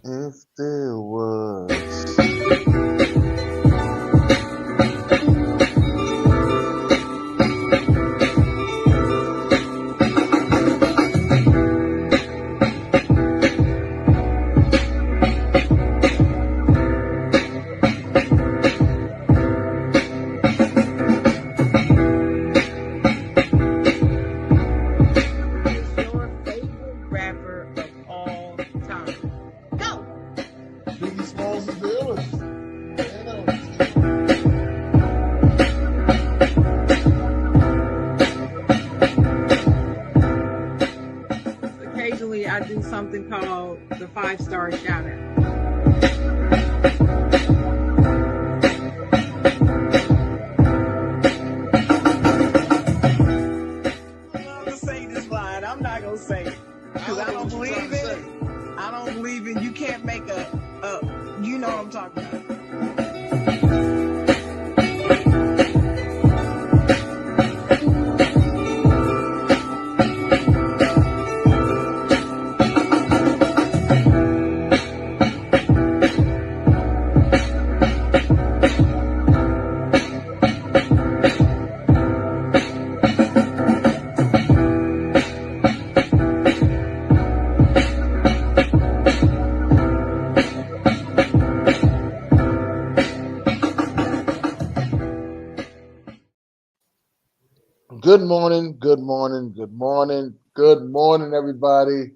If there was. Your favorite rapper of all time. Go. Biggie Smalls is the illest. Occasionally, I do something called the 5-star shout out. I love to say this line. I'm not gonna say it because I don't believe in it. I don't believe in you can't make a you know what I'm talking about. Good morning, good morning, good morning, good morning, everybody.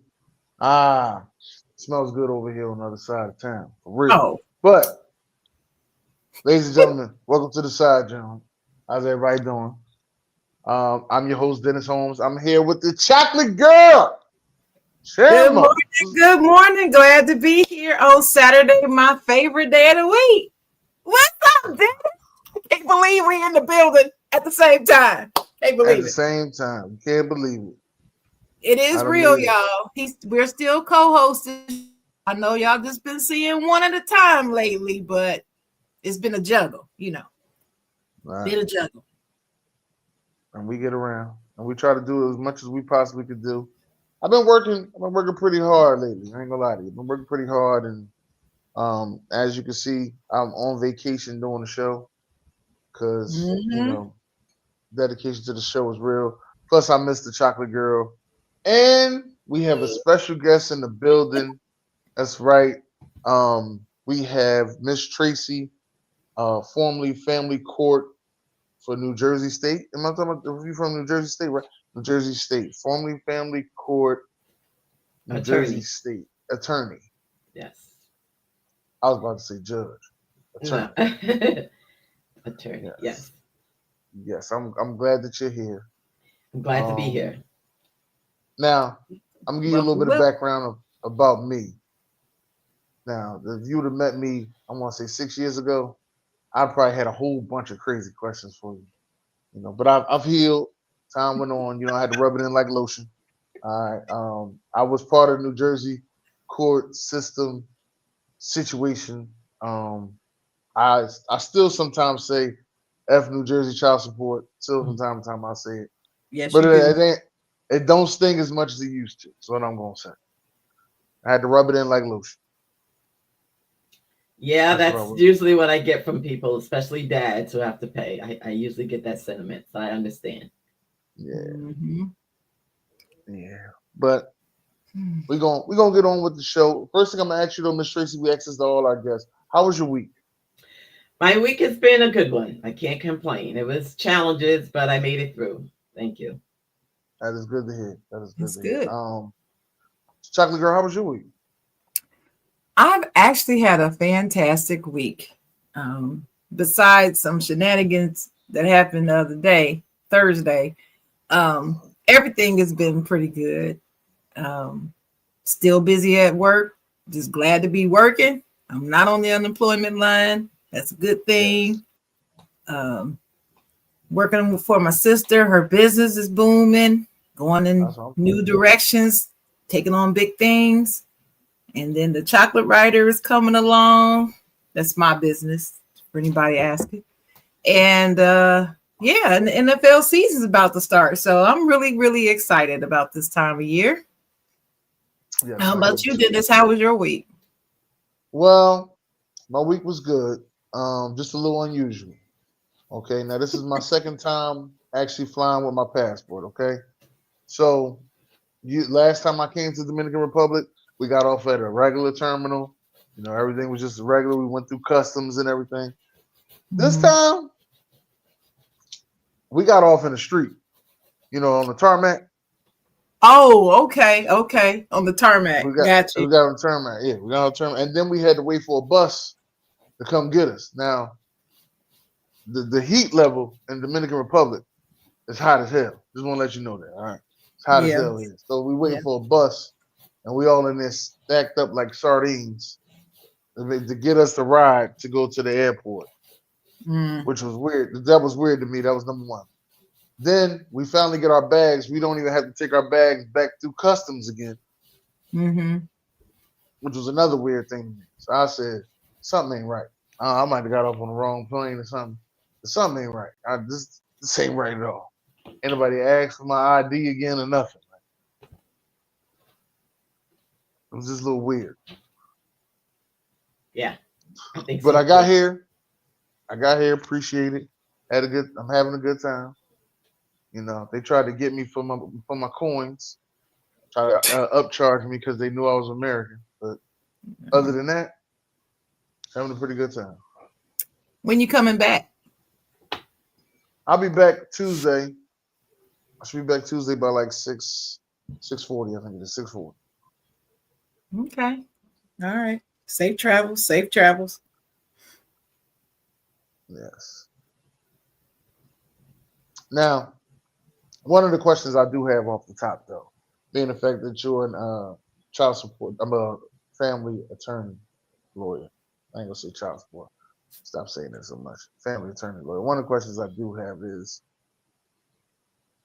Smells good over here on the other side of town, for real. Oh, But, ladies and gentlemen, welcome to the Side Jawn. How's everybody doing? I'm your host, Dennis Holmes. I'm here with the chocolate girl, good Shimmer. morning. Good morning. Glad to be here on Saturday, my favorite day of the week. What's up, Dennis? Can't believe we're in the building at the same time. Can't At believe the it. same time, can't believe it. It I is done real, made it. y'all. We're still co-hosting. I know y'all just been seeing one at a time lately, but it's been a juggle, All right. been a juggle. And we get around. And we try to do as much as we possibly could do. I've been working pretty hard lately. I ain't gonna lie to you. I've been working pretty hard, and as you can see, I'm on vacation doing the show because Mm-hmm. dedication to the show is real. Plus, I missed the chocolate girl, and we have a special guest in the building. That's right. We have Miss Tracy, formerly Family Court for New Jersey State. Am I talking about you from New Jersey State, right? New Jersey State, formerly Family Court, New Jersey Attorney. State attorney. Yes. I was about to say judge, No. attorney. Attorney. Yes, Yes. yes. I'm glad that you're here. I'm glad to be Um, here. Now I'm gonna give you a little Welcome, bit of welcome. background about me. Now, if you would have met me, I want to say 6 years ago, I probably had a whole bunch of crazy questions for you. But I've healed. Time went on. I had to rub it in like lotion. All right. I was part of the New Jersey court system situation. I still sometimes say F New Jersey child support. Still from time to time I say it, Yes, but you it do. ain't. It don't sting as much as it used to. That's what I'm gonna say. I had to rub it in like lotion. Yeah, That's what I that's was. usually what I get from people, especially dads who have to pay. I usually get that sentiment, so I understand. Yeah, Mm-hmm. yeah. But we gonna get on with the show. First thing I'm gonna ask you though, Miss Tracy, we ask this to all our guests. How was your week? My week has been a good one. I can't complain. It was challenges, but I made it through. Thank you. That is good to hear. That is good That's to hear. good. Chocolate girl, how was your week? I've actually had a fantastic week. Besides some shenanigans that happened the other day, Thursday, everything has been pretty good. Um, Still busy at work. Just glad to be working. I'm not on the unemployment line. That's a good Yes. thing. Um, Working for my sister. Her business is booming, going in That's what I'm new talking directions, taking on big things. And then the chocolate writer is coming along. That's my business for anybody asking. And yeah, and the NFL season is about to start. So I'm really, really excited about this time of year. about. Yes, How I am about you, too. Dennis? How was your week? Well, my week was good. Just a little unusual. Okay, now this is my second time actually flying with my passport. Okay, so last time I came to Dominican Republic, we got off at a regular terminal. You know, everything was just regular. We went through customs and everything. This Mhm. time, we got off in the street. You know, on the tarmac. Oh, okay, okay. On the tarmac. We got Got you. we got on the tarmac. Yeah, we got on the tarmac, and then we had to wait for a bus to come get us. Now, the heat level in Dominican Republic is hot as hell. Just want to let you know that. All right, it's hot as Yeah, hell here. So we yeah. waiting for a bus, and we all in there stacked up like sardines to get us the ride to go to the airport, Mm. which was weird. That was weird to me. That was number one. Then we finally get our bags. We don't even have to take our bags back through customs again, Mm-hmm. which was another weird thing to me. So I said, something ain't right. I might have got off on the wrong plane or something. Something ain't right. This ain't right at all. Anybody asked for my ID again or nothing. It was just a little weird. Yeah, I think But so I got too. here. I got here. Appreciate it. I'm having a good time. You know, they tried to get me for my coins. Try to upcharge me because they knew I was American. But other than that, having a pretty good time. When you coming back? I'll be back Tuesday. I should be back Tuesday by like 6:40. I think it is 6:40. Okay. All right. Safe travels. Safe travels. Yes. Now, one of the questions I do have off the top though, being the fact that you're an child support, I'm a family attorney lawyer. I ain't gonna say child support. Stop saying that so much. Family attorney lawyer. One of the questions I do have is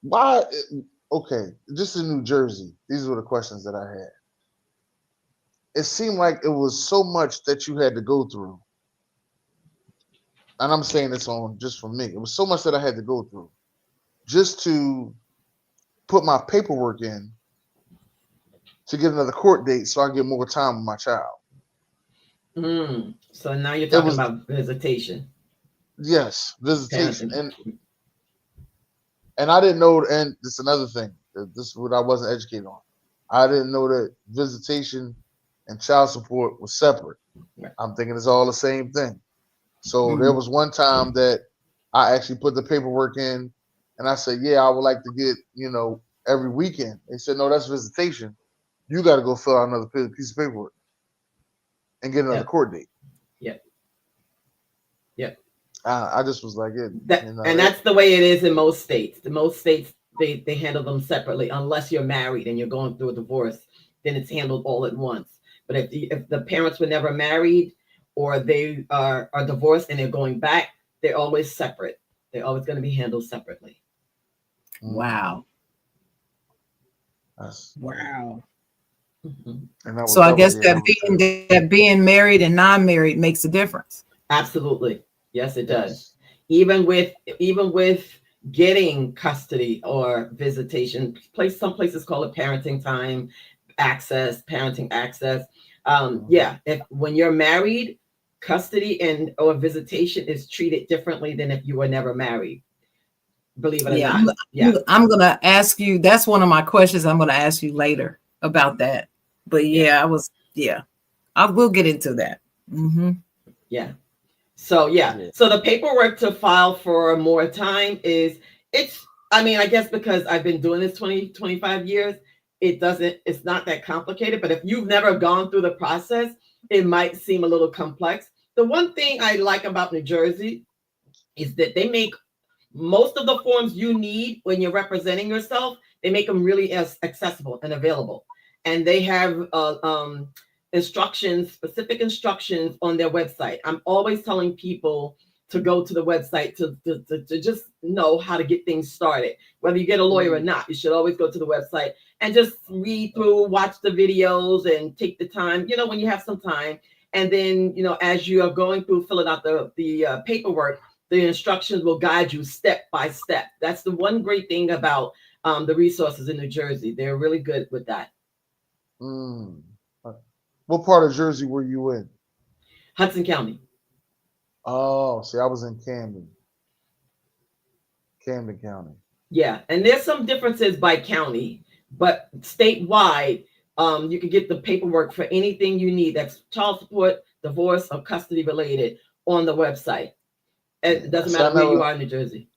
why? Okay, just in New Jersey, these were the questions that I had. It seemed like it was so much that you had to go through, and I'm saying this on just for me. It was so much that I had to go through just to put my paperwork in to get another court date so I get more time with my child. So now you're It talking was about visitation, yes, visitation, parenting. and I didn't know. And this is another thing. This is what I wasn't educated on. I didn't know that visitation and child support was separate. Right. I'm thinking it's all the same thing. So there Mm. was one time that I actually put the paperwork in, and I said, "Yeah, I would like to get every weekend." They said, "No, that's visitation. You got to go fill out another piece of paperwork and get another Yep, court date." yep, yep. I just was like, it, That and that's the way it is in most states. The most states they handle them separately, unless you're married and you're going through a divorce. Then it's handled all at once. But if the parents were never married or they are divorced and they're going back, they're always separate. They're always going to be handled separately. mm, Wow. that's, Wow. Mhm. and that So was I that was guess yeah, that that was terrible. being married and non-married makes a difference. Absolutely, yes, it does. Yes. Even with getting custody or visitation, some places call it parenting time, parenting access. Mhm. Yeah, if when you're married, custody and or visitation is treated differently than if you were never married. Believe it or Yeah, not. Yeah, I'm gonna ask you. That's one of my questions. I'm gonna ask you later about that. But yeah, yeah, yeah, I will get into that. Mm-hmm. yeah. So yeah, Yeah. so the paperwork to file for more time it's I mean, I guess because I've been doing this 20 to 25 years, it's not that complicated, but if you've never gone through the process, it might seem a little complex. The one thing I like about New Jersey is that they make most of the forms you need when you're representing yourself, they make them really as accessible and available. And they have specific instructions on their website. I'm always telling people to go to the website to just know how to get things started. Whether you get a lawyer or Mm. not, you should always go to the website and just read through, watch the videos, and take the time, when you have some time. And then, as you are going through filling out the paperwork, the instructions will guide you step by step. That's the one great thing about the resources in New Jersey. They're really good with that. Mm. What part of Jersey were you in? Hudson County. Oh, see, I was in Camden County. Yeah, and there's some differences by county, but statewide, you can get the paperwork for anything you need that's child support, divorce, or custody related on the website. Yeah. It doesn't See, I matter where you never, are in New Jersey.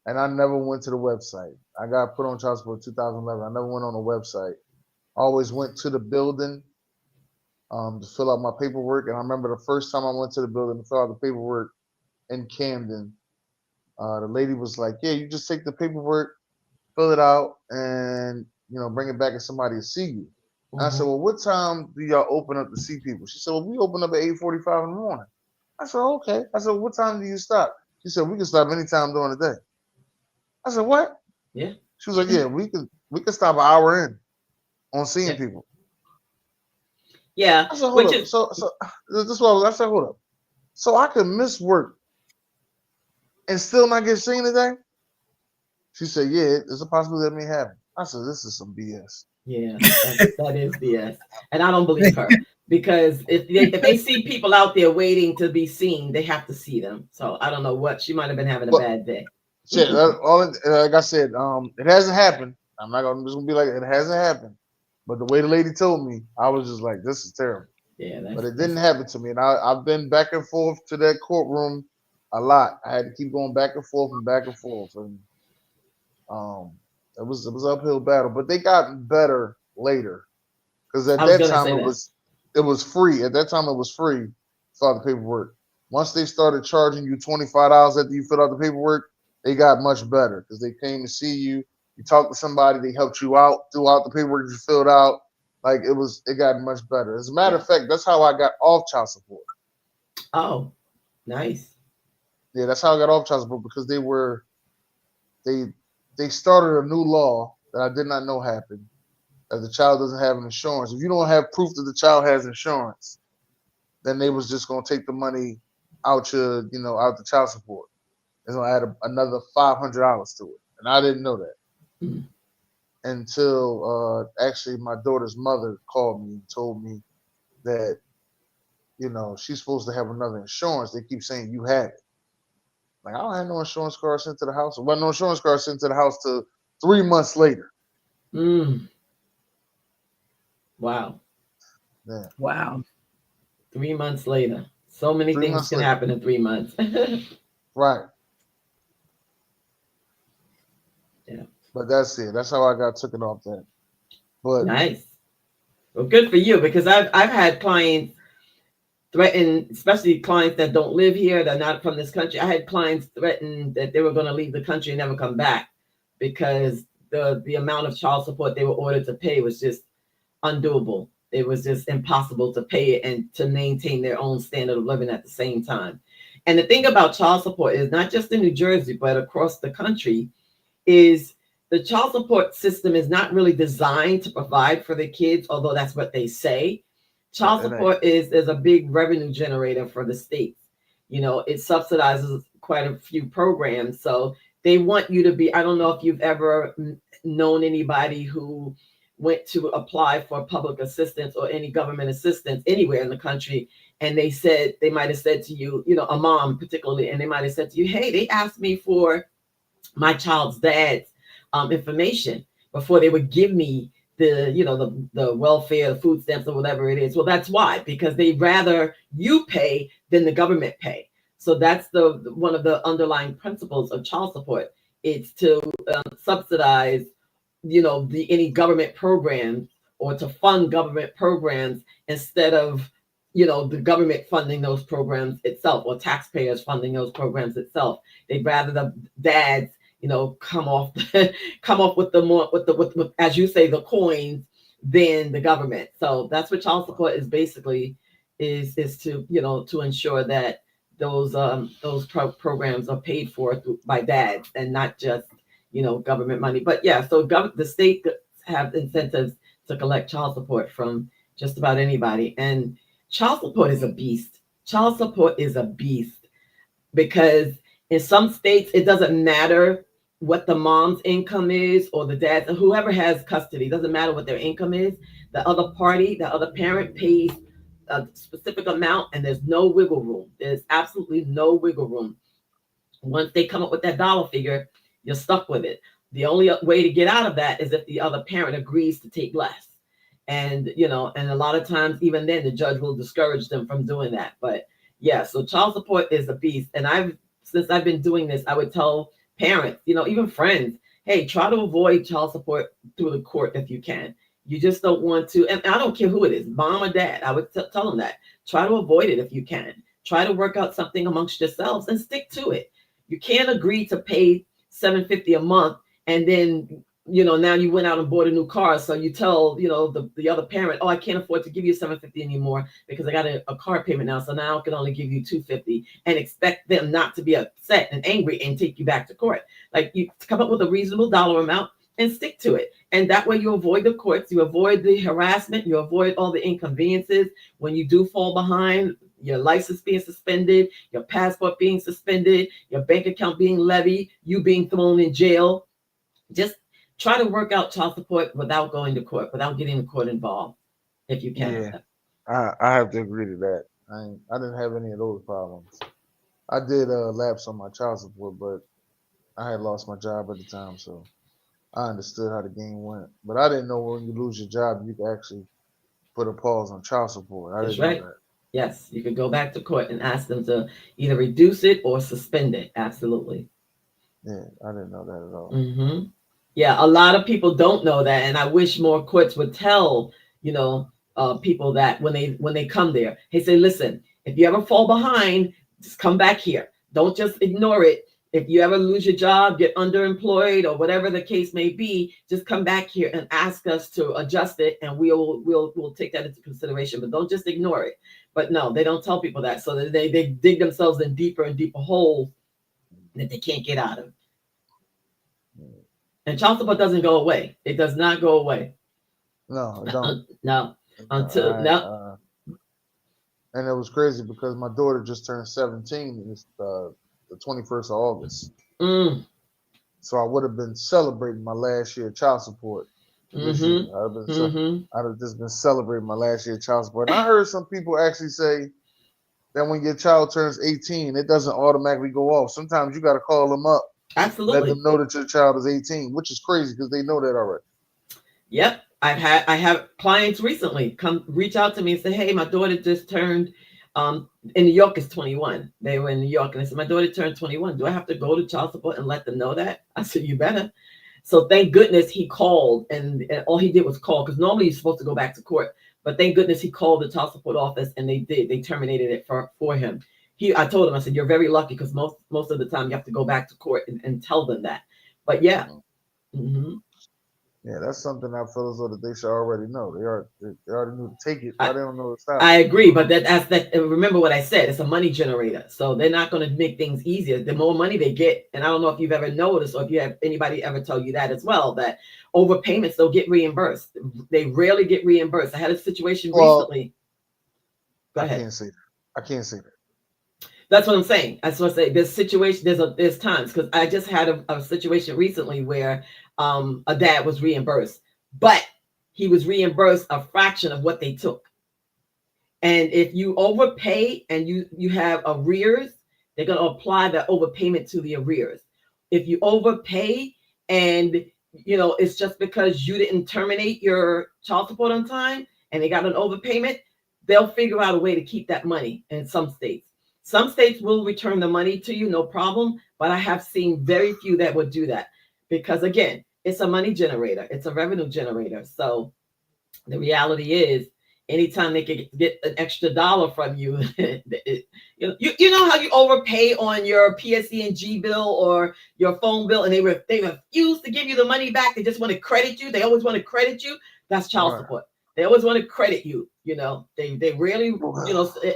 and I never went to the website. I got put on child support in 2011. I never went on the website. I always went to the building to fill out my paperwork. And I remember the first time I went to the building to fill out the paperwork in Camden, the lady was like, "Yeah, you just take the paperwork, fill it out, and bring it back, and somebody will see you." And I said, Mhm. "Well, what time do y'all open up to see people?" She said, "Well, we open up at 8:45 in the morning." I said, "Okay." I said, "What time do you stop?" She said, "We can stop anytime during the day." I said, "What?" Yeah, She was like, "Yeah, we can stop an hour in on seeing yeah, people." yeah. I said, "Hold Which up." is So this is what I said, "Hold up." So I could miss work and still not get seen today? She said, "Yeah, there's a possibility that may happen." I said, "This is some BS." yeah, that is BS, and I don't believe her because if they see people out there waiting to be seen, they have to see them. So I don't know what she might have been having a But bad day. shit, like I said, it hasn't happened. I'm just gonna be like, it hasn't happened. But the way the lady told me, I was just like, this is terrible. Yeah, But it that's didn't happen to me, and I've been back and forth to that courtroom a lot. I had to keep going back and forth, and um, it was an uphill battle. But they got better later because at I was that gonna time say that. it was free. At that time it was free to fill out the paperwork. Once they started charging you $25 after you filled out the paperwork, they got much better because they came to see you. You talked to somebody, they helped you out throughout the paperwork you filled out. Like it got much better. As a matter Yeah. of fact, that's how I got off child support. Oh, nice. Yeah, that's how I got off child support because they they started a new law that I did not know happened that the child doesn't have an insurance. If you don't have proof that the child has insurance, then they was just gonna take the money out the child support. It's gonna add another $500 to it, and I didn't know that Mm. until actually my daughter's mother called me and told me that she's supposed to have another insurance. They keep saying you have it. Like I don't have no insurance card sent to the house. There wasn't no insurance card sent to the house till 3 months later. Mm. Wow. Yeah, Wow. 3 months later. So many three things months can later. happen in 3 months. Right. Yeah. But that's it. That's how I got taken off that. But Nice. Well, good for you because I've had clients threaten, especially clients that don't live here, they're not from this country. I had clients threaten that they were going to leave the country and never come back because the amount of child support they were ordered to pay was just undoable. It was just impossible to pay it and to maintain their own standard of living at the same time. And the thing about child support is not just in New Jersey, but across the country, is the child support system is not really designed to provide for the kids, although that's what they say. Child it ain't. support is a big revenue generator for the states. It subsidizes quite a few programs. So they want you to be, I don't know if you've ever known anybody who went to apply for public assistance or any government assistance anywhere in the country. And they might have said to you, a mom particularly, and they might have said to you, hey, they asked me for my child's dad's information before they would give me the welfare, the food stamps, or whatever it is. Well, that's why, because they rather you pay than the government pay. So that's the one of the underlying principles of child support. It's to subsidize, the any government programs or to fund government programs instead of the government funding those programs itself or taxpayers funding those programs itself. They'd rather the dads come off come off with the more with as you say the coins than the government. So that's what child support is basically is to to ensure that those programs are paid for by dads and not just government money. But yeah, so the state have incentives to collect child support from just about anybody. And child support is a beast. Child support is a beast because in some states it doesn't matter what the mom's income is or the dad's, whoever has custody, doesn't matter what their income is. The other party, the other parent pays a specific amount, and there's no wiggle room. There's absolutely no wiggle room. Once they come up with that dollar figure, you're stuck with it. The only way to get out of that is if the other parent agrees to take less. And and a lot of times even then the judge will discourage them from doing that. But yeah, so child support is a beast. And since I've been doing this, I would tell parents, even friends, hey, try to avoid child support through the court if you can. You just don't want to, and I don't care who it is, mom or dad. I would tell them that. Try to avoid it if you can. Try to work out something amongst yourselves and stick to it. You can't agree to pay $750 a month and then now you went out and bought a new car. So you tell the other parent, oh, I can't afford to give you $750 anymore because I got a car payment now. So now I can only give you $250 and expect them not to be upset and angry and take you back to court. Like, you come up with a reasonable dollar amount and stick to it. And that way you avoid the courts, you avoid the harassment, you avoid all the inconveniences. When you do fall behind, your license being suspended, your passport being suspended, your bank account being levied, you being thrown in jail. Just try to work out child support without going to court, without getting the court involved, if you can. Yeah, I have to agree to that. I didn't have any of those problems. I did lapse on my child support, but I had lost my job at the time, so I understood how the game went. But I didn't know when you lose your job, you could actually put a pause on child support. I That's didn't know right. that. Yes, you could go back to court and ask them to either reduce it or suspend it. Absolutely. Yeah, I didn't know that at all. Mm-hmm. Yeah, a lot of people don't know that, and I wish more courts would tell people that when they come there. Hey, say, listen, if you ever fall behind, just come back here. Don't just ignore it. If you ever lose your job, get underemployed, or whatever the case may be, just come back here and ask us to adjust it, and we'll take that into consideration. But don't just ignore it. But no, they don't tell people that, so that they dig themselves in deeper and deeper holes that they can't get out of. And child support doesn't go away. It does not go away. No, I don't. No, until no. And it was crazy because my daughter just turned 17. It's the 21st of August. Mm. So I would have been celebrating my last year of child support this year. I'd have just been celebrating my last year of child support. And I heard some people actually say that when your child turns 18, it doesn't automatically go off. Sometimes you got to call them up. Absolutely. Let them know that your child is 18, which is crazy because they know that already. Yep. I have clients recently come reach out to me and say, hey, my daughter just turned in New York is 21. They were in New York and they said, my daughter turned 21. Do I have to go to child support and let them know that? I said, you better. So thank goodness he called, and all he did was call, because normally you're supposed to go back to court. But thank goodness he called the child support office, and they did. They terminated it for him. I told him, I said, you're very lucky, because most of the time you have to go back to court and tell them that. But yeah. Mm-hmm. Yeah, that's something I feel as though that they should already know. They already knew to take it, but they don't know to stop. I agree, but that's that. Remember what I said. It's a money generator, so they're not going to make things easier. The more money they get, and I don't know if you've ever noticed, or if you have anybody ever tell you that as well, that overpayments don't get reimbursed. They rarely get reimbursed. I had a situation recently. Go ahead. I can't say that. That's what I'm saying. I just want to say there's situation. There's times, because I just had a situation recently where a dad was reimbursed, but he was reimbursed a fraction of what they took. And if you overpay and you have arrears, they're going to apply that overpayment to the arrears. If you overpay and it's just because you didn't terminate your child support on time and they got an overpayment, they'll figure out a way to keep that money in some states. Some states will return the money to you, no problem. But I have seen very few that would do that, because again, it's a money generator. It's a revenue generator. So the reality is, anytime they can get an extra dollar from you, you know how you overpay on your PSE&G bill or your phone bill, and they refuse to give you the money back. They just want to credit you. They always want to credit you. That's child support. They always want to credit you. They rarely,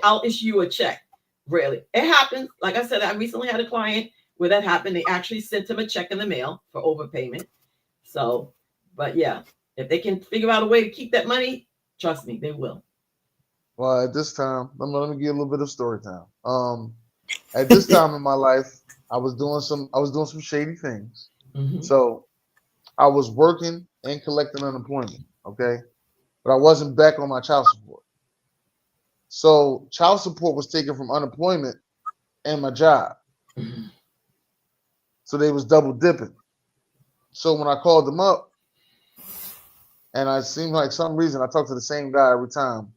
I'll issue you a check. Rarely. It happens. Like I said, I recently had a client where that happened. They actually sent him a check in the mail for overpayment. So, but yeah, if they can figure out a way to keep that money, trust me, they will. Well, at this time, let me give you a little bit of story time. At this time in my life, I was doing some shady things. Mm-hmm. So I was working and collecting unemployment, okay? But I wasn't back on my child support. So child support was taken from unemployment and my job. Mhm. So they was double dipping. So when I called them up, and I seemed like some reason I talked to the same guy every time,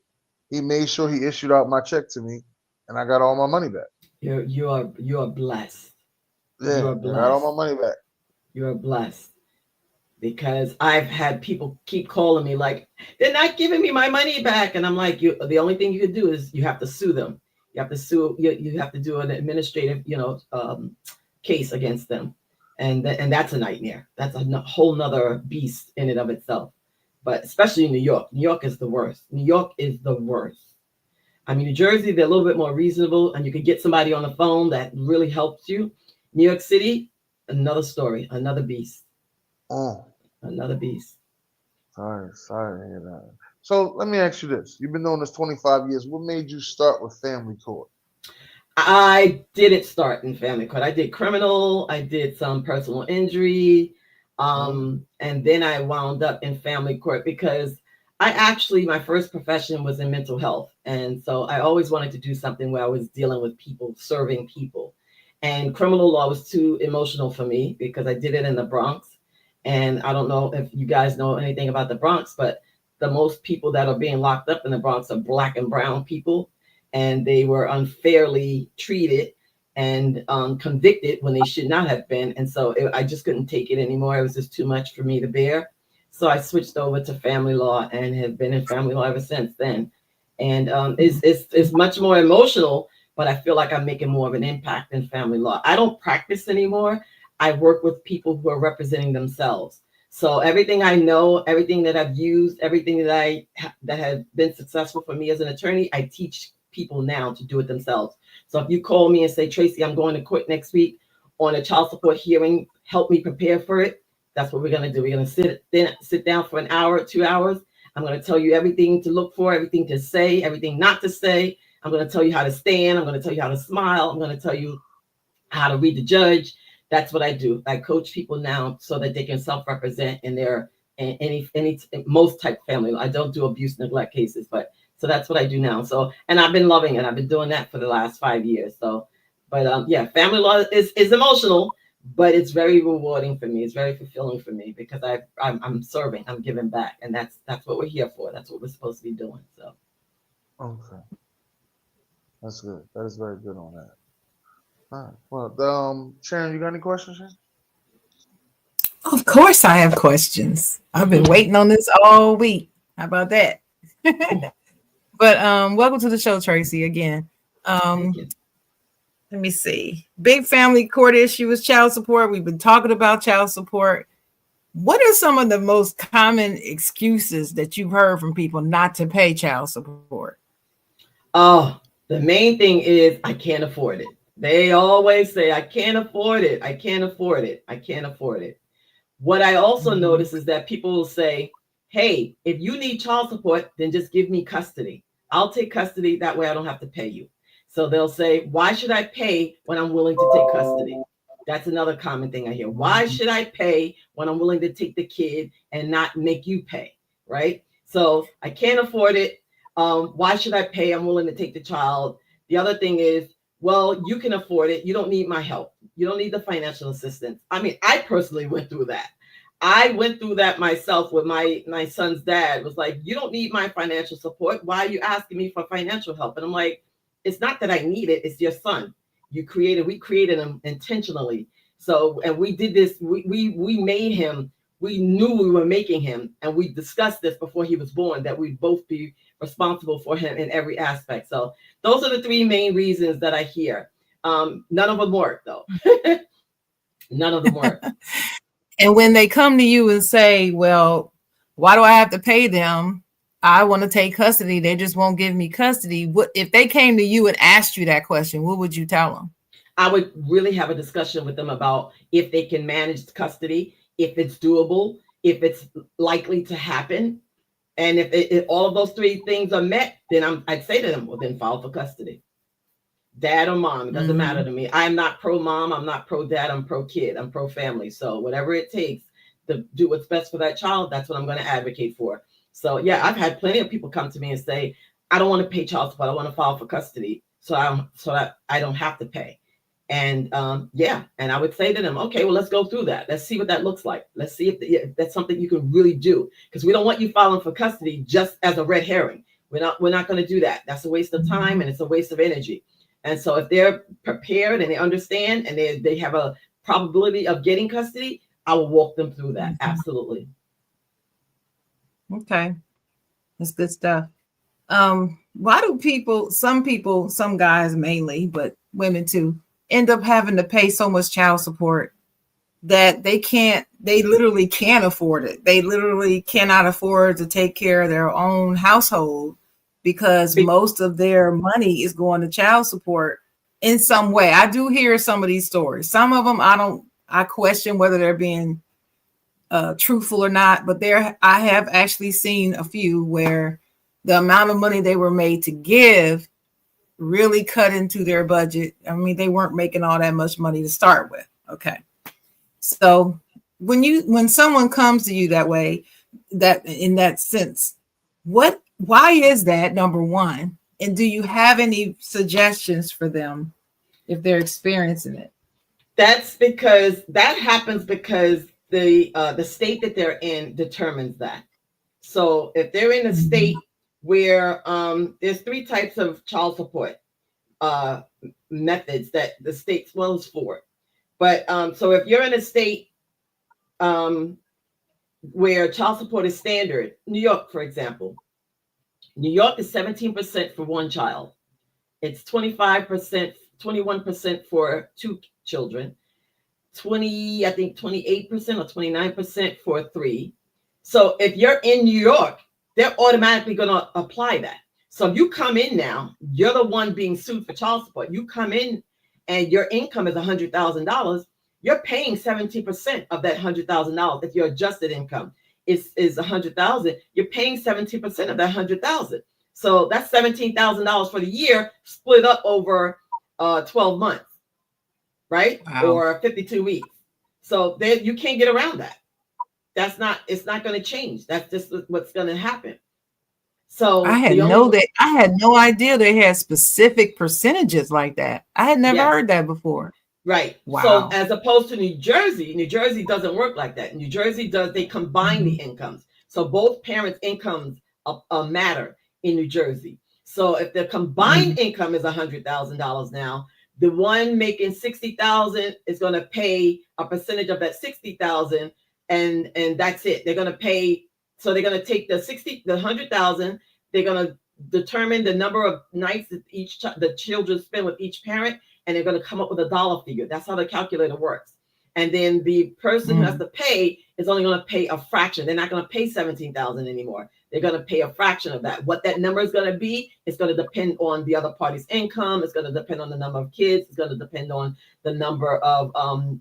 he made sure he issued out my check to me, and I got all my money back. You are blessed. You Yeah, are I got all blessed. my money back. You are blessed because I've had people keep calling me like they're not giving me my money back, and I'm like, you. The only thing you can do is you have to sue them. You have to sue. You have to do an administrative, case against them, and that's a nightmare. That's a whole nother beast in and of itself. But especially in New York, New York is the worst. New York is the worst. I mean, New Jersey, they're a little bit more reasonable, and you can get somebody on the phone that really helps you. New York City, another story, another beast, Oh, another beast. sorry to hear that. So let me ask you this: you've been doing this 25 years. What made you start with family court? I didn't start in family court. I did criminal, I did some personal injury, Hmm? and then I wound up in family court because my first profession was in mental health. And so I always wanted to do something where I was dealing with people, serving people. And criminal law was too emotional for me because I did it in the Bronx. And I don't know if you guys know anything about the Bronx, but the most people that are being locked up in the Bronx are black and brown people, and they were unfairly treated and convicted when they should not have been. And so I just couldn't take it anymore. It was just too much for me to bear. So I switched over to family law and have been in family law ever since then. And it's much more emotional, but I feel like I'm making more of an impact in family law. I don't practice anymore. I work with people who are representing themselves. So everything I know, everything that I've used, everything that has been successful for me as an attorney, I teach people now to do it themselves. So if you call me and say, Tracy, I'm going to court next week on a child support hearing, help me prepare for it. That's what we're going to do. We're going to sit down for an hour, 2 hours. I'm going to tell you everything to look for, everything to say, everything not to say. I'm going to tell you how to stand. I'm going to tell you how to smile. I'm going to tell you how to read the judge. That's what I do. I coach people now so that they can self-represent in their in any most type of family. I don't do abuse neglect cases, but so that's what I do now. So, and I've been loving it. I've been doing that for the last 5 years. So, but yeah, family law is emotional, but it's very rewarding for me. It's very fulfilling for me because I'm serving, I'm giving back, and that's what we're here for. That's what we're supposed to be doing. So, Okay, that's good. That is very good on that. All right. Well, Sharon, you got any questions? Sharon? Of course, I have questions. I've been thank waiting on this all week. How about that? But welcome to the show, Tracy. Again, um, you. let me see. Big family court issue is child support. We've been talking about child support. What are some of the most common excuses that you've heard from people not to pay child support? Oh, the main thing is I can't afford it. They always say, I can't afford it. I can't afford it. I can't afford it. What I also Mhm. notice is that people will say, hey, if you need child support, then just give me custody. I'll take custody. That way I don't have to pay you. So they'll say, why should I pay when I'm willing to take custody? That's another common thing I hear. Why should I pay when I'm willing to take the kid and not make you pay? Right? So I can't afford it. Why should I pay? I'm willing to take the child. The other thing is, well, you can afford it. You don't need my help. You don't need the financial assistance. I mean, I personally went through that. I went through that myself with my son's dad was like, you don't need my financial support. Why are you asking me for financial help? And I'm like, it's not that I need it. It's your son. We created him intentionally. So, and we did this, we made him, we knew we were making him, and we discussed this before he was born, that we'd both be responsible for him in every aspect. So those are the three main reasons that I hear. None of them work though. None of them work. And when they come to you and say, well, why do I have to pay them? I want to take custody. They just won't give me custody. What if they came to you and asked you that question? What would you tell them? I would really have a discussion with them about if they can manage custody, if it's doable, if it's likely to happen. And if all of those three things are met, then I'd say to them, well, then file for custody. Dad or mom, it doesn't matter Mhm. to me. I'm not pro mom, I'm not pro dad, I'm pro kid, I'm pro family. So whatever it takes to do what's best for that child, that's what I'm going to advocate for. So yeah, I've had plenty of people come to me and say, I don't want to pay child support. I want to file for custody, so that I don't have to pay. And yeah, and I would say to them, okay, well, let's go through that. Let's see what that looks like. Let's see if that's something you can really do, because we don't want you filing for custody just as a red herring. We're not going to do that. That's a waste of time and it's a waste of energy. And so if they're prepared and they understand and they have a probability of getting custody, I will walk them through that. Absolutely. Okay, that's good stuff. Why do some guys mainly, but women too, end up having to pay so much child support that they literally can't afford it? They literally cannot afford to take care of their own household because most of their money is going to child support in some way. I do hear some of these stories. Some of them I question whether they're being truthful or not, but I have actually seen a few where the amount of money they were made to give really cut into their budget. I mean, they weren't making all that much money to start with. Okay. So when someone comes to you that way, that in that sense, why is that, number one? And do you have any suggestions for them if they're experiencing it? That happens because the state that they're in determines that. So if they're in a state where there's three types of child support methods that the state is for. But so if you're in a state where child support is standard, New York, for example, New York is 17% for one child. It's 25%, 21% for two children, 28% or 29% for three. So if you're in New York, they're automatically going to apply that. So if you come in now, you're the one being sued for child support. You come in and your income is $100,000. You're paying 17% of that $100,000. If your adjusted income is $100,000, you're paying 17% of that $100,000. So that's $17,000 for the year, split up over 12 months, right? Wow. Or 52 weeks. So you can't get around that. It's not going to change. That's just what's going to happen. So I had no idea they had specific percentages like that. I had never heard that before. Right. Wow. So as opposed to New Jersey doesn't work like that. New Jersey they combine the incomes. So both parents' incomes matter in New Jersey. So if the combined income is $100,000 now, the one making $60,000 is going to pay a percentage of that $60,000, and that's it. They're going to pay. So they're going to take the $100,000. They're going to determine the number of nights that the children spend with each parent, and they're going to come up with a dollar figure. That's how the calculator works. And then the person who has to pay is only going to pay a fraction. They're not going to pay $17,000 anymore. They're going to pay a fraction of that. What that number is going to be, it's going to depend on the other party's income. It's going to depend on the number of kids. It's going to depend on the number of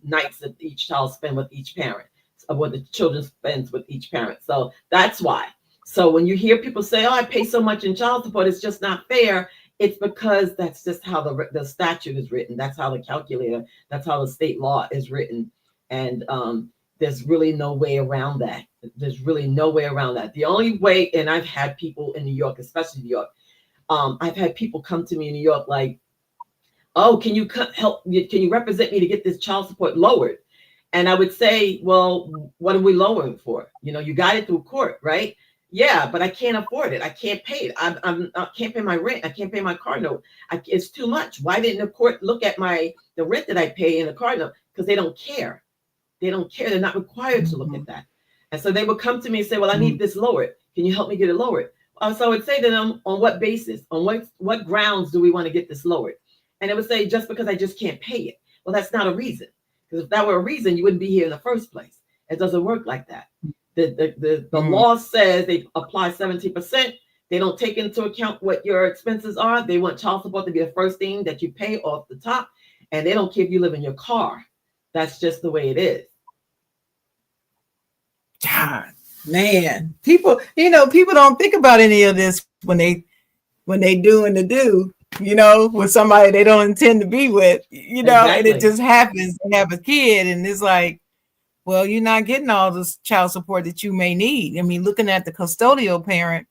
nights that each child spends with each parent, of what the children spends with each parent. So that's why. So when you hear people say, oh, I pay so much in child support, it's just not fair. It's because that's just how the statute is written. That's how the calculator, that's how the state law is written. And there's really no way around that. There's really no way around that. The only way, and I've had people in New York, especially New York, I've had people come to me in New York like, oh, can you help? Can you represent me to get this child support lowered? And I would say, well, what are we lowering for? You got it through court, right? Yeah, but I can't afford it. I can't pay it. I can't pay my rent. I can't pay my car note. It's too much. Why didn't the court look at the rent that I pay in the car note? Because they don't care. They don't care. They're not required to look at that. And so they would come to me and say, well, I need this lowered. Can you help me get it lowered? So I would say to them, on what basis? On what grounds do we want to get this lowered? And they would say, just because I just can't pay it. Well, that's not a reason. Because if that were a reason, you wouldn't be here in the first place. It doesn't work like that. The law says they apply 70%. They don't take into account what your expenses are. They want child support to be the first thing that you pay off the top. And they don't care if you live in your car. That's just the way it is. God, man, people don't think about any of this when they doing the do, with somebody they don't intend to be with, exactly. And it just happens. They have a kid and it's like, well, you're not getting all this child support that you may need. I mean, looking at the custodial parent,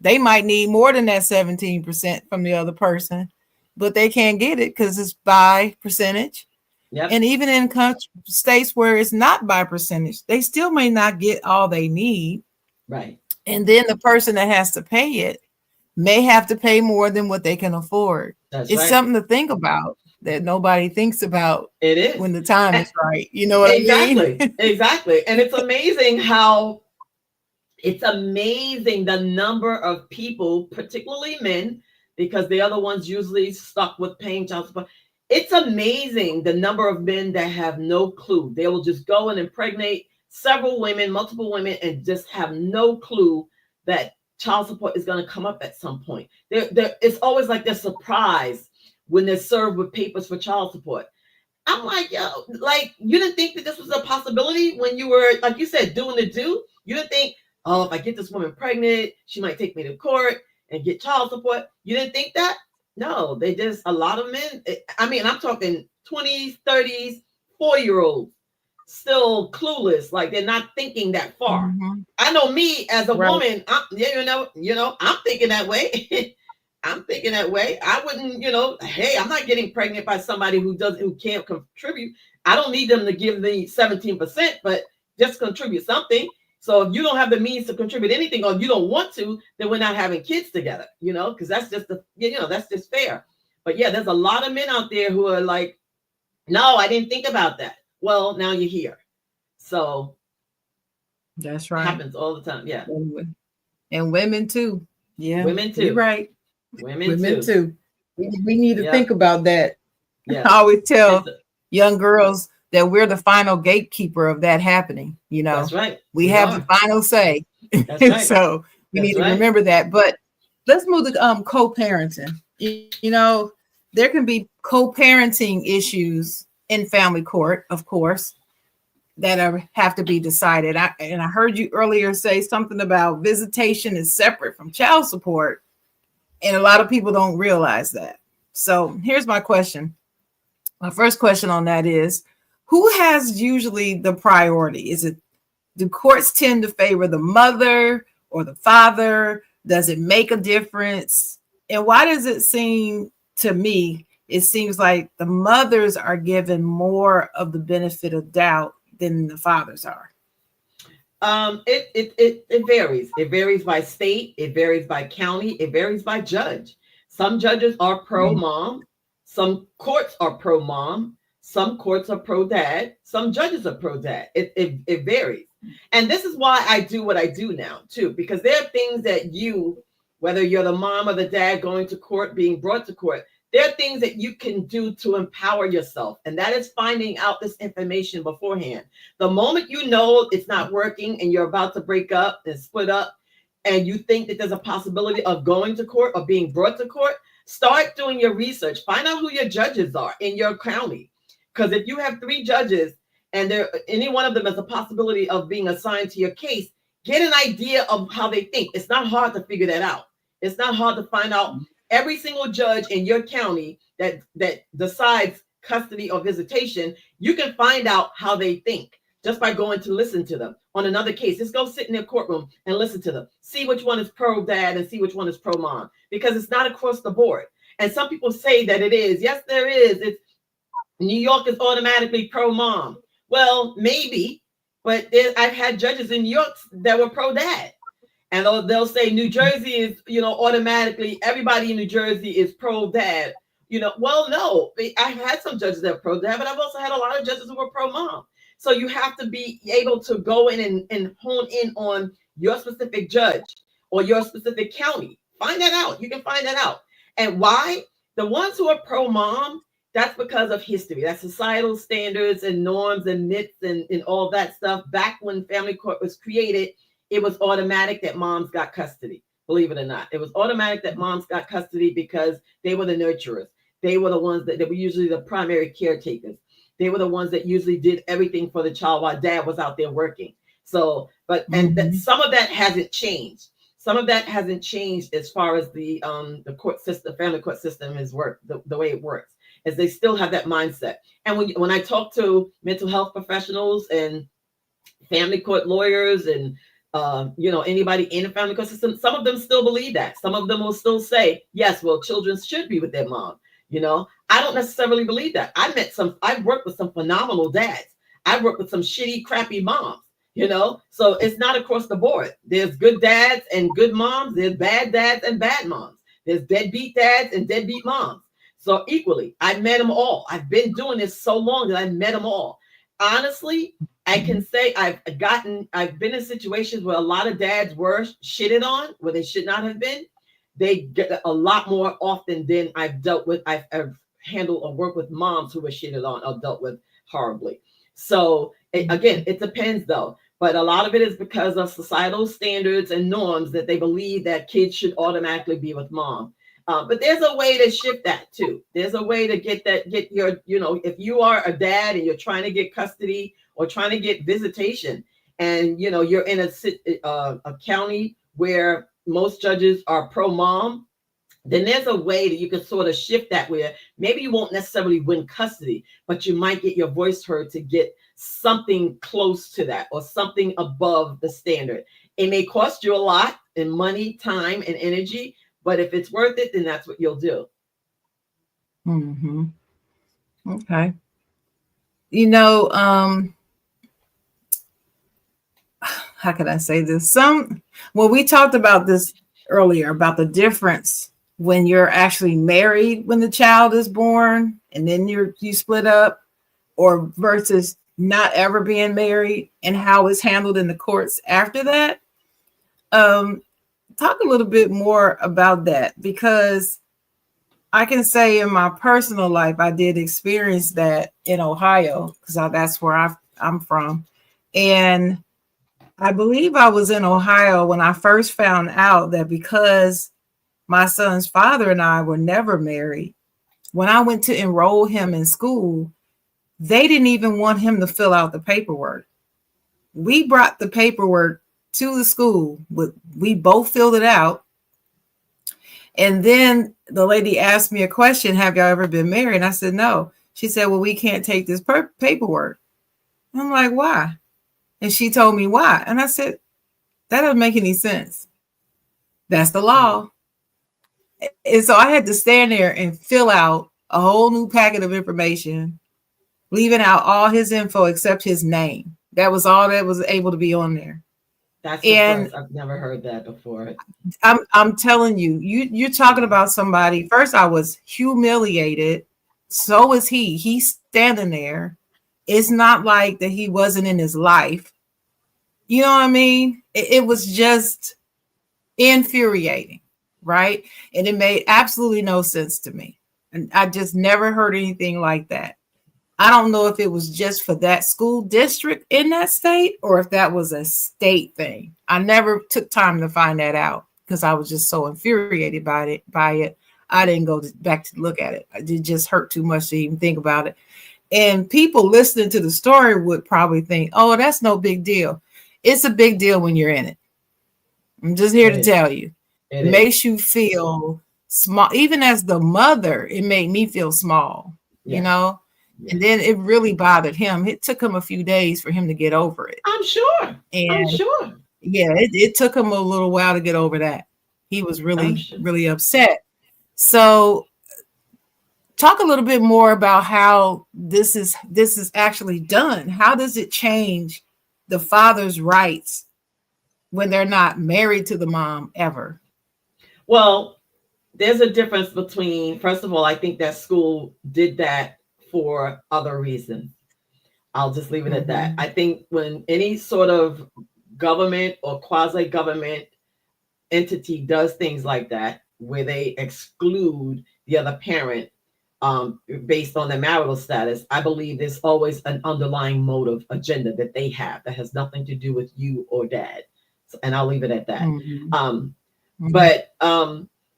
They might need more than that 17% from the other person, but they can't get it because it's by percentage. Yep. And even in states where it's not by percentage, they still may not get all they need. Right. And then the person that has to pay it may have to pay more than what they can afford. That's It's right. something to think about that nobody thinks about It is. when the time is right. You know what I Exactly. mean? Exactly. And it's amazing the number of people, particularly men, because they are the ones usually stuck with paying child support. It's amazing the number of men that have no clue. They will just go and impregnate several women, multiple women, and just have no clue that child support is going to come up at some point. It's always like they're surprised when they're served with papers for child support. I'm like, yo, like, you didn't think that this was a possibility when you were, like you said, doing the do? You didn't think, oh, if I get this woman pregnant, she might take me to court and get child support. You didn't think that? No, they just, a lot of men, I mean, I'm talking 20s, 30s, 4-year-olds, still clueless, like they're not thinking that far. Mhm. I know me as a Right. woman, I'm thinking that way. I'm thinking that way. I wouldn't, hey, I'm not getting pregnant by somebody who can't contribute. I don't need them to give me 17%, but just contribute something. So if you don't have the means to contribute anything, or you don't want to, then we're not having kids together, because that's just that's just fair. But yeah, there's a lot of men out there who are like, no, I didn't think about that. Well, now you're here. So That's it right. happens all the time. Yeah. And women too. Yeah. Women too. You're right. Women too. We need to Yeah. think about that. Yeah. I always tell It's- young girls that we're the final gatekeeper of that happening. That's right. We have the final say. That's right. So we need to remember that. But let's move to co-parenting. You know, there can be co-parenting issues in family court, of course, that have to be decided. I heard you earlier say something about visitation is separate from child support, and a lot of people don't realize that. So here's my question. My first question on that is, who has usually the priority? Do courts tend to favor the mother or the father? Does it make a difference? And why does it seem to me, it seems like the mothers are given more of the benefit of doubt than the fathers are? It varies. It varies by state. It varies by county. It varies by judge. Some judges are pro mom. Some courts are pro mom. Some courts are pro dad. Some judges are pro dad. It varies. And this is why I do what I do now too, because there are things that whether you're the mom or the dad going to court, being brought to court, there are things that you can do to empower yourself. And that is finding out this information beforehand. The moment you know it's not working and you're about to break up and split up, and you think that there's a possibility of going to court or being brought to court, start doing your research. Find out who your judges are in your county. Because if you have 3 judges and any one of them has a possibility of being assigned to your case, get an idea of how they think. It's not hard to figure that out. It's not hard to find out. Every single judge in your county that decides custody or visitation, you can find out how they think just by going to listen to them. On another case, just go sit in their courtroom and listen to them. See which one is pro dad and see which one is pro mom, because it's not across the board. And some people say that it is. Yes, there is. It's New York is automatically pro mom. Well, maybe, but I've had judges in New York that were pro dad. And they'll say New Jersey is, automatically everybody in New Jersey is pro dad. Well, no, I've had some judges that are pro dad, but I've also had a lot of judges who were pro mom. So you have to be able to go in and hone in on your specific judge or your specific county. Find that out. You can find that out. And why? The ones who are pro mom, that's because of history. That's societal standards and norms and myths and all that stuff. Back when family court was created, it was automatic that moms got custody. Believe it or not, it was automatic that moms got custody because they were the nurturers. They were the ones that were usually the primary caretakers. They were the ones that usually did everything for the child while dad was out there working. So, some of that hasn't changed. Some of that hasn't changed as far as the court system, family court system has worked, the way it works, is they still have that mindset. And when I talk to mental health professionals and family court lawyers and anybody in the family ecosystem. Some of them still believe that. Some of them will still say, yes, well, children should be with their mom. I don't necessarily believe that. I've worked with some phenomenal dads. I've worked with some shitty, crappy moms. So it's not across the board. There's good dads and good moms. There's bad dads and bad moms. There's deadbeat dads and deadbeat moms. So equally, I met them all. I've been doing this so long that I met them all. Honestly, I can say I've been in situations where a lot of dads were shitted on, where they should not have been. They get a lot more often than I've dealt with. I've handled or worked with moms who were shitted on or dealt with horribly. So again, it depends though. But a lot of it is because of societal standards and norms that they believe that kids should automatically be with mom. But there's a way to shift that too. There's a way to get your, if you are a dad and you're trying to get custody or trying to get visitation, and you're in a county where most judges are pro mom, then there's a way that you can sort of shift that, where maybe you won't necessarily win custody, but you might get your voice heard to get something close to that or something above the standard. It may cost you a lot in money, time, and energy, but if it's worth it, then that's what you'll do. Mm-hmm. Okay. How can I say this? We talked about this earlier about the difference when you're actually married when the child is born and then you split up, or versus not ever being married and how it's handled in the courts after that. Talk a little bit more about that, because I can say in my personal life, I did experience that in Ohio, because that's where I'm from. And I believe I was in Ohio when I first found out that because my son's father and I were never married, when I went to enroll him in school, they didn't even want him to fill out the paperwork. We brought the paperwork to the school. We both filled it out. And then the lady asked me a question, have y'all ever been married? And I said, no. She said, well, we can't take this paperwork. I'm like, why? And she told me why. And I said, that doesn't make any sense. That's the law. And so I had to stand there and fill out a whole new packet of information, leaving out all his info except his name. That was all that was able to be on there. That's the first. I've never heard that before. I'm telling you, you're talking about somebody. First, I was humiliated. So was he. He's standing there. It's not like that he wasn't in his life. You know what I mean? It was just infuriating, right? And it made absolutely no sense to me. And I just never heard anything like that. I don't know if it was just for that school district in that state or if that was a state thing. I never took time to find that out because I was just so infuriated by it. I didn't go back to look at it. It just hurt too much to even think about it. And people listening to the story would probably think, oh, that's no big deal. It's a big deal when you're in it. I'm just here to tell you. It makes you feel small. Even as the mother, it made me feel small, you know? Yeah. And then it really bothered him. It took him a few days for him to get over it. I'm sure. Yeah, it took him a little while to get over that. He was really upset. So talk a little bit more about how this is actually done. How does it change the father's rights when they're not married to the mom ever? Well, there's a difference between, first of all, I think that school did that for other reasons. I'll just leave it at that. I think when any sort of government or quasi-government entity does things like that, where they exclude the other parent based on their marital status, I believe there's always an underlying motive agenda that they have that has nothing to do with you or dad. And I'll leave it at that.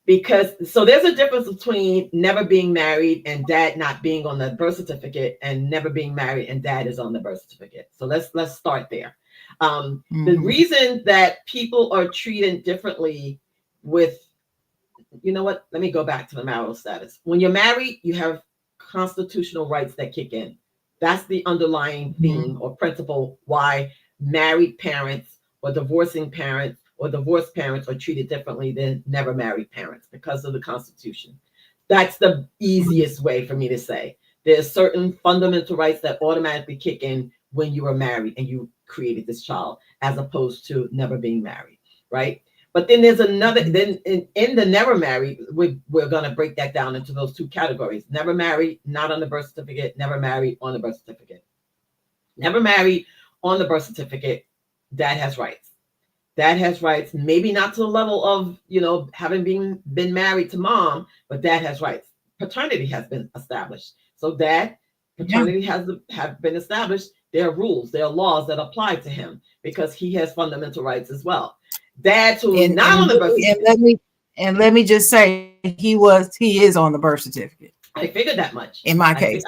Because there's a difference between never being married and dad not being on the birth certificate and never being married and dad is on the birth certificate. So let's start there. The reason that people are treated differently with, you know what? Let me go back to the marital status. When you're married, you have constitutional rights that kick in. That's the underlying theme or principle why married parents or divorcing parents or divorced parents are treated differently than never married parents because of the Constitution. That's the easiest way for me to say. There's certain fundamental rights that automatically kick in when you were married and you created this child, as opposed to never being married, right? But then there's another, then in the never married, we're going to break that down into those two categories. Never married, not on the birth certificate, never married on the birth certificate. Never married on the birth certificate, dad has rights. Dad has rights, maybe not to the level of, having been married to mom, but dad has rights. Paternity has been established. So paternity have been established. There are rules, there are laws that apply to him because he has fundamental rights as well. Dad who's not on the birth certificate. Let me just say he is on the birth certificate. I figured that much. In my case.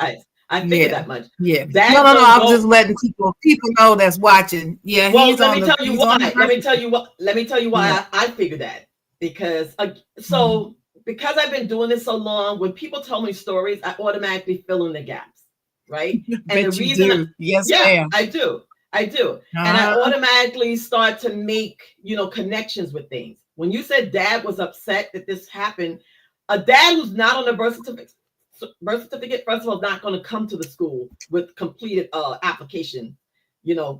I figured that much. Yeah. No. I was just letting people know that's watching. Yeah. Well, let me tell you why. Let me tell you why I figured that. Because because I've been doing this so long, when people tell me stories, I automatically fill in the gaps, right? And the reason, ma'am. I do, and I automatically start to make connections with things. When you said dad was upset that this happened, a dad who's not on the birth certificate, first of all, is not going to come to the school with completed application,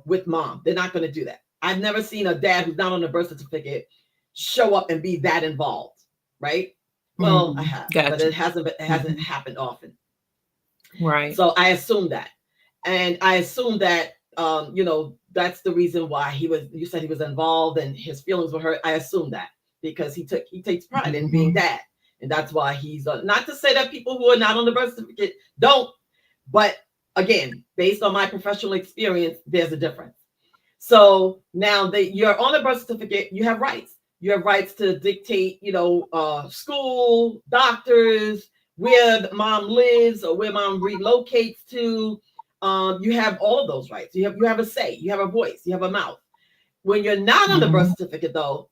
with mom. They're not going to do that. I've never seen a dad who's not on the birth certificate show up and be that involved, right? Well, I have, but it hasn't happened often. Right. So I assume that. And I assume that, that's the reason why you said he was involved and his feelings were hurt. I assume that because he takes pride in being dad. And that's why he's not to say that people who are not on the birth certificate don't, but again, based on my professional experience, there's a difference. So now that you're on the birth certificate, you have rights. You have rights to dictate, school, doctors, where mom lives or where mom relocates to. You have all of those rights. You have a say, you have a voice, you have a mouth. When you're not on the birth certificate, though,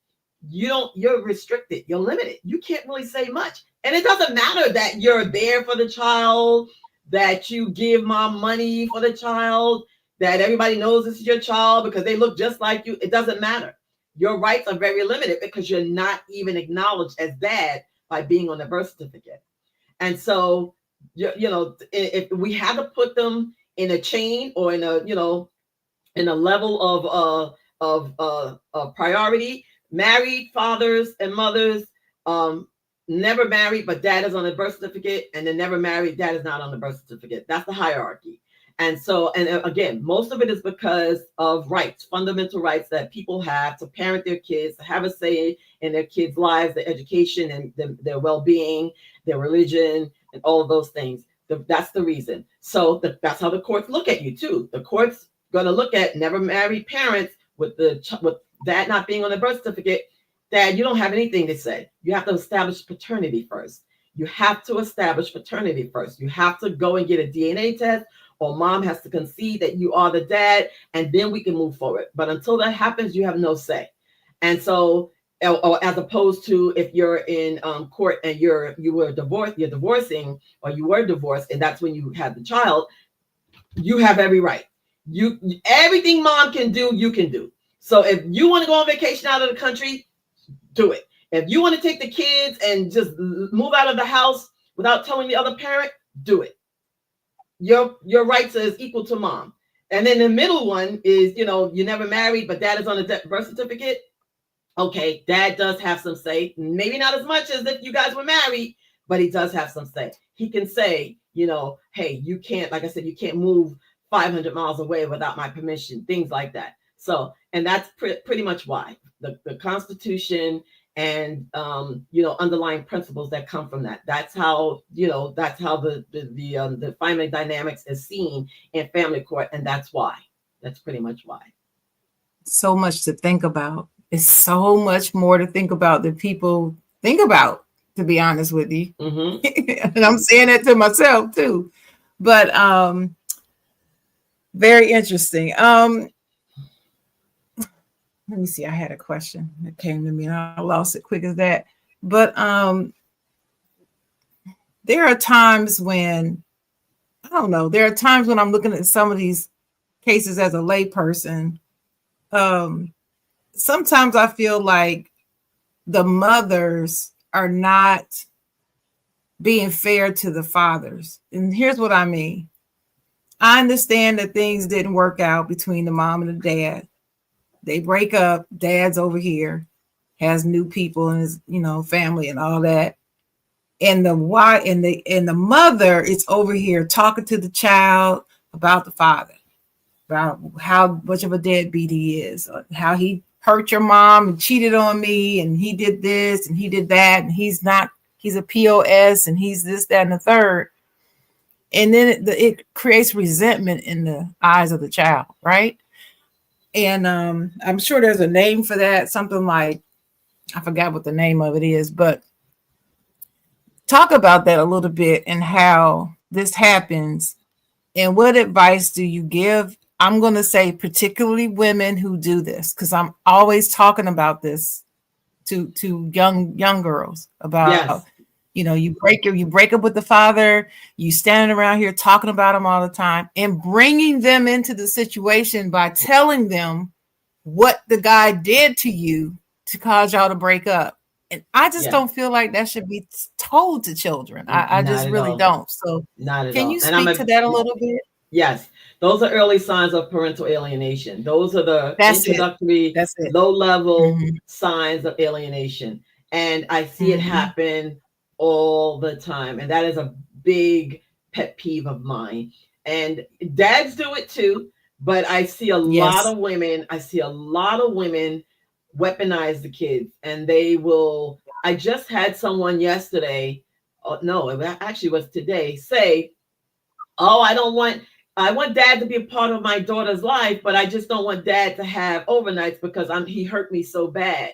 you're restricted, you're limited. You can't really say much. And it doesn't matter that you're there for the child, that you give mom money for the child, that everybody knows this is your child because they look just like you. It doesn't matter. Your rights are very limited because you're not even acknowledged as dad by being on the birth certificate. And so, if we had to put them in a chain or in a level of priority, married fathers and mothers, never married, but dad is on the birth certificate, and then never married, dad is not on the birth certificate. That's the hierarchy. And so, and again, most of it is because of rights, fundamental rights that people have to parent their kids, to have a say in their kids' lives, their education and their well-being, their religion, and all of those things. That's the reason. So that's how the courts look at you too. The court's going to look at never married parents with dad not being on the birth certificate. Dad, you don't have anything to say. You have to establish paternity first. You have to establish paternity first. You have to go and get a DNA test, or mom has to concede that you are the dad, and then we can move forward. But until that happens, you have no say. And so, or as opposed to if you're in court and you were divorced, you're divorcing, or you were divorced, and that's when you had the child, you have every right. Everything mom can do, you can do. So if you want to go on vacation out of the country, do it. If you want to take the kids and just move out of the house without telling the other parent, do it. Your rights is equal to mom. And then the middle one is, you never married, but dad is on the birth certificate. Okay, dad does have some say. Maybe not as much as if you guys were married, but he does have some say. He can say, hey, you can't, like I said, you can't move 500 miles away without my permission, things like that. So, and that's pretty much why the Constitution and underlying principles that come from that. That's how the family dynamics is seen in family court, and that's why. That's pretty much why. So much to think about. It's so much more to think about than people think about, to be honest with you. Mm-hmm. And I'm saying that to myself too. But very interesting. Let me see. I had a question that came to me and I lost it quick as that. But there are times when, I don't know, there are times when I'm looking at some of these cases as a lay person. sometimes I feel like the mothers are not being fair to the fathers. And here's what I mean. I understand that things didn't work out between the mom and the dad. They break up, dad's over here, has new people in his, family and all that. And the mother is over here talking to the child about the father, about how much of a deadbeat he is, how he hurt your mom and cheated on me, and he did this and he did that, and he's a POS, and he's this, that, and the third. And then it creates resentment in the eyes of the child, right? And I'm sure there's a name for that, something like, I forgot what the name of it is, but talk about that a little bit and how this happens. And what advice do you give? I'm going to say particularly women who do this, because I'm always talking about this to young girls about, Yes. You break up with the father, you standing around here talking about him all the time and bringing them into the situation by telling them what the guy did to you to cause y'all to break up. And I just don't feel like that should be told to children. I just really don't. So not at can all. you speak to that a little bit? Yes, those are early signs of parental alienation. Those are the introductory, low-level signs of alienation. And I see it happen all the time. And that is a big pet peeve of mine. And dads do it too, but I see a lot of women weaponize the kids, and they will. I just had someone yesterday, no, it actually was today, say, oh, I want dad to be a part of my daughter's life, but I just don't want dad to have overnights because he hurt me so bad.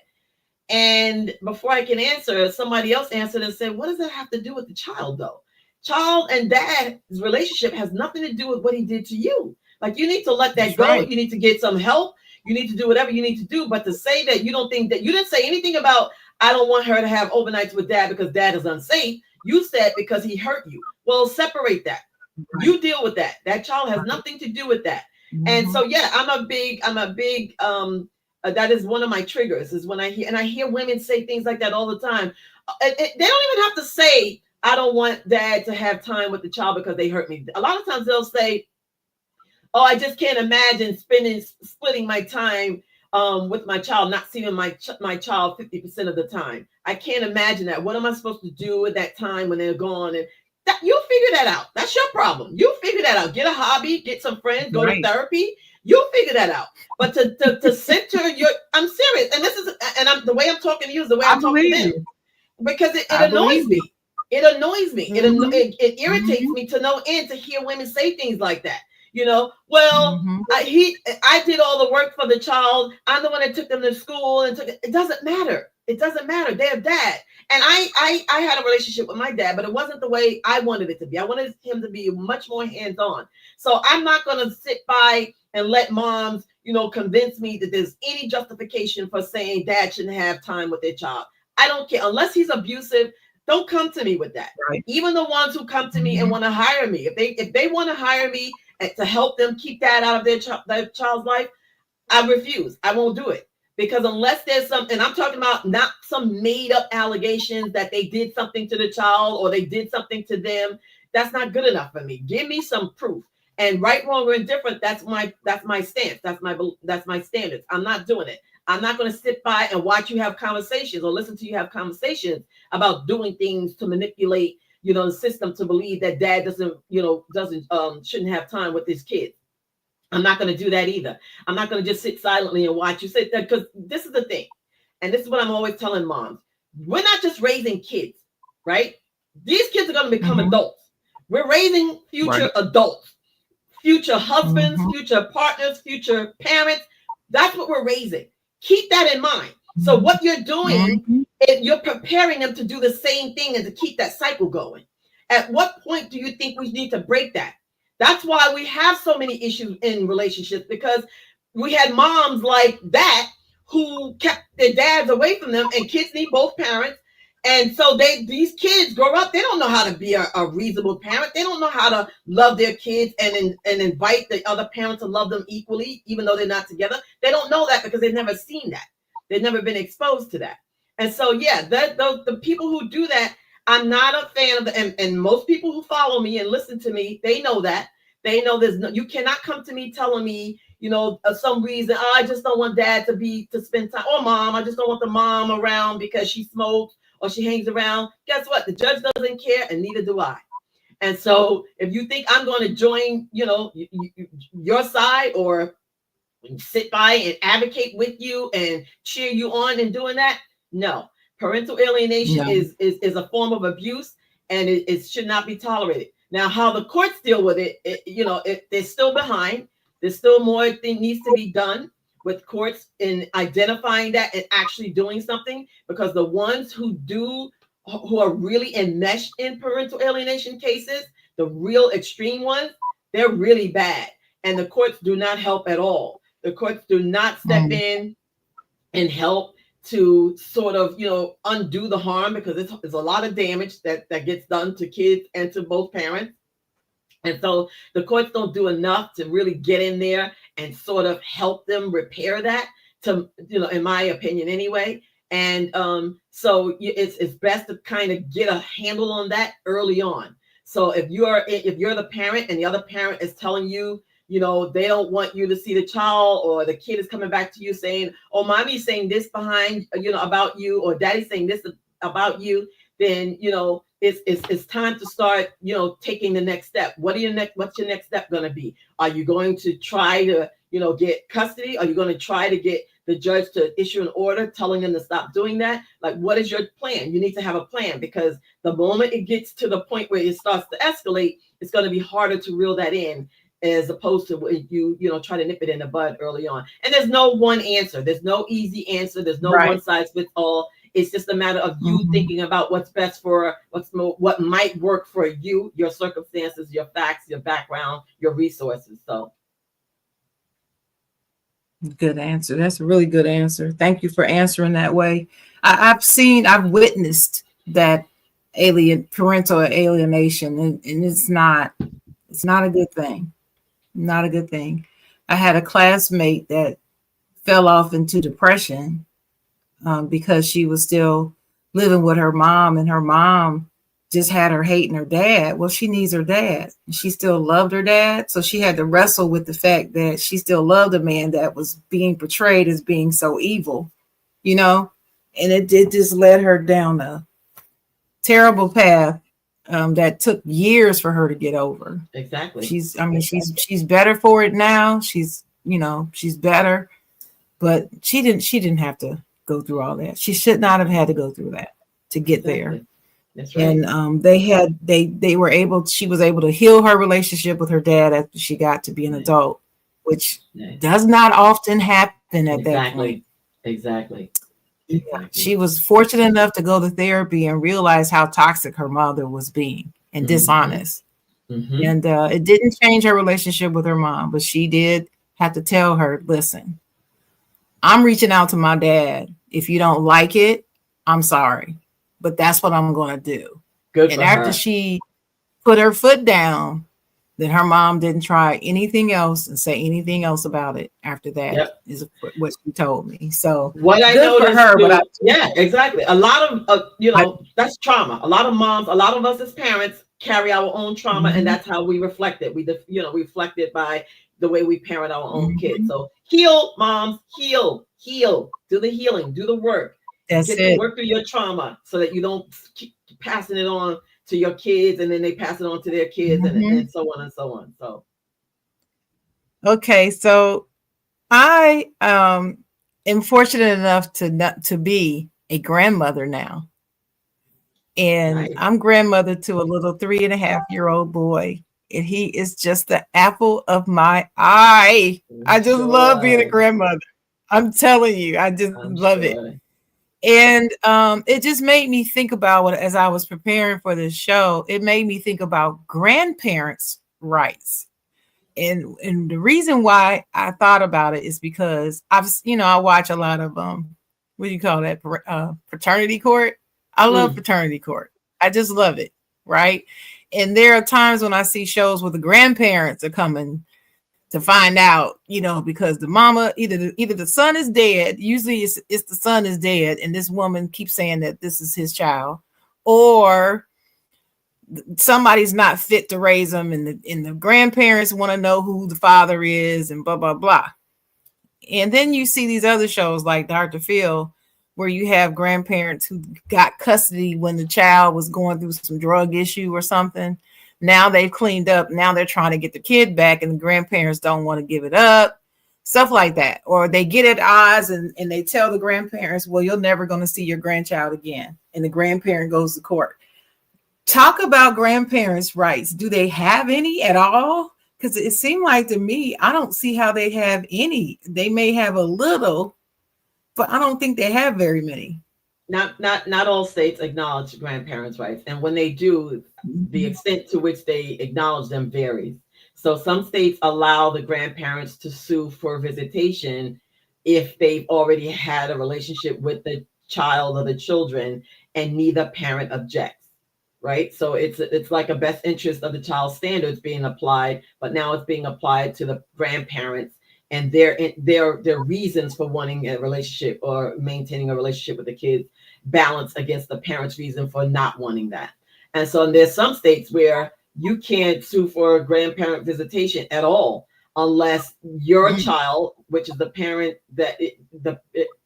And before I can answer, somebody else answered and said, what does that have to do with the child, though? Child and dad's relationship has nothing to do with what he did to you. Like, you need to let that go. Right. You need to get some help. You need to do whatever you need to do. But to say that you don't think that, you didn't say anything about, I don't want her to have overnights with dad because dad is unsafe. You said because he hurt you. Well, separate that. Right. You deal with that. That child has nothing to do with that. And so, yeah, I'm a big, that is one of my triggers, is when I hear women say things like that all the time. They don't even have to say, I don't want dad to have time with the child because they hurt me. A lot of times they'll say, oh, I just can't imagine splitting my time with my child, not seeing my child 50% of the time. I can't imagine that. What am I supposed to do at that time when they're gone? And that, you figure that out. That's your problem. You figure that out. Get a hobby, get some friends, go to therapy. You'll figure that out. But to center your, I'm serious. And this is, the way I'm talking to you is the way I'm talking to them. Because it annoys me. It annoys me. It irritates me to no end to hear women say things like that. I did all the work for the child. I'm the one that took them to school and it doesn't matter. It doesn't matter. They're dad. And I had a relationship with my dad, but it wasn't the way I wanted it to be. I wanted him to be much more hands-on. So I'm not going to sit by and let moms, convince me that there's any justification for saying dad shouldn't have time with their child. I don't care. Unless he's abusive, don't come to me with that. Right. Even the ones who come to me and want to hire me, if they want to hire me to help them keep that out of their child's life, I refuse. I won't do it. Because unless there's something, I'm talking about not some made up allegations that they did something to the child or they did something to them, that's not good enough for me. Give me some proof. And right, wrong, or indifferent, that's my stance. That's my standards. I'm not doing it. I'm not going to sit by and watch you have conversations or listen to you have conversations about doing things to manipulate, the system to believe that dad shouldn't have time with his kids. I'm not going to do that either. I'm not going to just sit silently and watch you sit there, because this is the thing. And this is what I'm always telling moms. We're not just raising kids, right? These kids are going to become adults. We're raising future adults, future husbands, future partners, future parents. That's what we're raising. Keep that in mind. So what you're doing is you're preparing them to do the same thing and to keep that cycle going. At what point do you think we need to break that? That's why we have so many issues in relationships, because we had moms like that who kept their dads away from them, and kids need both parents. And so these kids grow up, they don't know how to be a reasonable parent. They don't know how to love their kids and invite the other parent to love them equally, even though they're not together. They don't know that because they've never seen that. They've never been exposed to that. And so, yeah, the people who do that, I'm not a fan of and most people who follow me and listen to me, they know that. They know you cannot come to me telling me, some reason, I just don't want dad to spend time, or mom, I just don't want the mom around because she smokes or she hangs around. Guess what? The judge doesn't care, and neither do I. And so if you think I'm going to join, your side or sit by and advocate with you and cheer you on in doing that, no. Parental alienation is a form of abuse, and it should not be tolerated. Now, how the courts deal with it, they're still behind. There's still more thing needs to be done with courts in identifying that and actually doing something, because the ones who are really enmeshed in parental alienation cases, the real extreme ones, they're really bad. And the courts do not help at all. The courts do not step in and help to sort of, undo the harm, because it's a lot of damage that gets done to kids and to both parents. And so the courts don't do enough to really get in there and sort of help them repair that, in my opinion anyway. And so it's best to kind of get a handle on that early on. So if you're the parent and the other parent is telling you, they don't want you to see the child, or the kid is coming back to you saying, oh, mommy's saying this behind, about you, or daddy's saying this about you, then, it's time to start, taking the next step. What's your next step going to be? Are you going to try to, get custody? Are you going to try to get the judge to issue an order telling them to stop doing that? Like, what is your plan? You need to have a plan, because the moment it gets to the point where it starts to escalate, it's going to be harder to reel that in, as opposed to when you try to nip it in the bud early on. And there's no one answer. There's no easy answer. There's no one size fits all. It's just a matter of you thinking about what's best for what might work for you, your circumstances, your facts, your background, your resources. So. Good answer. That's a really good answer. Thank you for answering that way. I've witnessed that parental alienation, and it's not a good thing. Not a good thing. I had a classmate that fell off into depression because she was still living with her mom, and her mom just had her hating her dad. Well, she needs her dad. She still loved her dad. So she had to wrestle with the fact that she still loved a man that was being portrayed as being so evil, and it did just led her down a terrible path that took years for her to get over. Exactly. She's better for it now. She's better, but she didn't have to go through all that. She should not have had to go through that to get there. That's right. And she was able to heal her relationship with her dad after she got to be an adult, which does not often happen at that point. Exactly. She was fortunate enough to go to therapy and realize how toxic her mother was being and dishonest. And it didn't change her relationship with her mom, but she did have to tell her, listen, I'm reaching out to my dad. If you don't like it, I'm sorry, but that's what I'm going to do. And after she put her foot down, then her mom didn't try anything else and say anything else about it after that. Is what she told me. So what I know for her, but exactly. A lot of that's trauma. A lot of moms, a lot of us as parents carry our own trauma, and that's how we reflect it. We reflect it by the way we parent our own kids. So heal, moms, heal, do the healing, do the work. Get to work through your trauma so that you don't keep passing it on to your kids, and then they pass it on to their kids, and so on and so on. So, okay, so I am fortunate enough to be a grandmother now, and I'm grandmother to a little 3.5-year-old boy, and he is just the apple of my eye. I just love being a grandmother. I'm telling you, I just love it. And it just made me think about as I was preparing for this show, it made me think about grandparents' rights. And the reason why I thought about it is because I watch a lot of what do you call that? Paternity court. I love paternity court. I just love it. Right. And there are times when I see shows where the grandparents are coming to find out, because the mama, either the son is dead. Usually it's the son is dead, and this woman keeps saying that this is his child, or somebody's not fit to raise them, and the grandparents want to know who the father is, and blah blah blah. And then you see these other shows like Dr. Phil, where you have grandparents who got custody when the child was going through some drug issue or something. Now they've cleaned up. Now they're trying to get the kid back, and the grandparents don't want to give it up. Stuff like that. Or they get at odds and they tell the grandparents, well, you're never going to see your grandchild again. And the grandparent goes to court. Talk about grandparents' rights. Do they have any at all? Because it seemed like to me, I don't see how they have any. They may have a little, but I don't think they have very many. Not all states acknowledge grandparents' rights, and when they do, the extent to which they acknowledge them varies. So some states allow the grandparents to sue for visitation if they've already had a relationship with the child or the children and neither parent objects. Right. So it's like a best interest of the child standards being applied, but now it's being applied to the grandparents and their reasons for wanting a relationship or maintaining a relationship with the kids balanced against the parents' reason for not wanting that. And so there's some states where you can't sue for grandparent visitation at all unless your child, which is the parent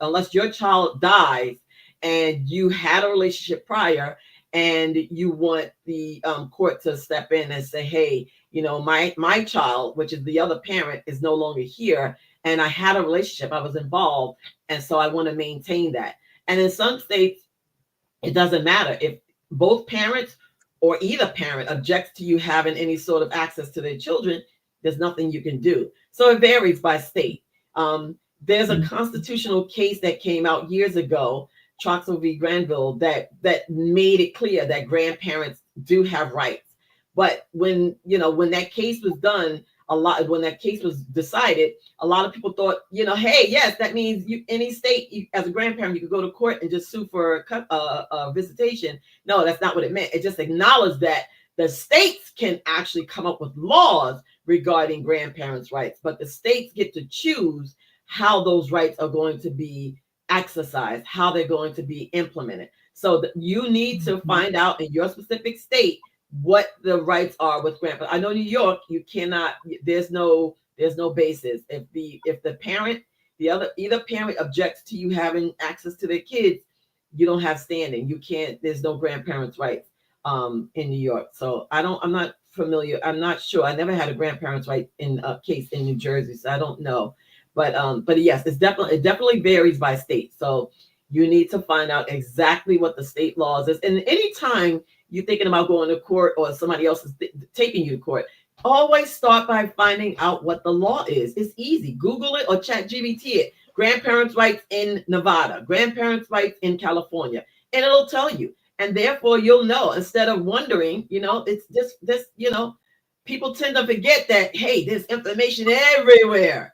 unless your child dies and you had a relationship prior, and you want the court to step in and say, hey, my child, which is the other parent, is no longer here, and I had a relationship, I was involved, and so I want to maintain that. And in some states, it doesn't matter if both parents or either parent objects to you having any sort of access to their children. There's nothing you can do. So it varies by state. There's a constitutional case that came out years ago, Troxel v. Granville, that made it clear that grandparents do have rights. But when that case was done, when that case was decided, a lot of people thought, hey, yes, that means any state, as a grandparent, you could go to court and just sue for a visitation. No, that's not what it meant. It just acknowledged that the states can actually come up with laws regarding grandparents' rights, but the states get to choose how those rights are going to be exercised, how they're going to be implemented. So you need to find out in your specific state what the rights are with grandparents. I know New York, you cannot. There's no basis. If the parent, either parent objects to you having access to their kids, you don't have standing. You can't. There's no grandparents' rights in New York. So I'm not familiar. I'm not sure. I never had a grandparents' right in a case in New Jersey, so I don't know. But yes, it definitely varies by state. So you need to find out exactly what the state laws is. And anytime you're thinking about going to court or somebody else is taking you to court, always start by finding out what the law is. It's easy. Google it or chat GBT it. Grandparents' rights in Nevada, grandparents' rights in California, and it'll tell you. And therefore you'll know, instead of wondering, it's just this, people tend to forget that, hey, there's information everywhere.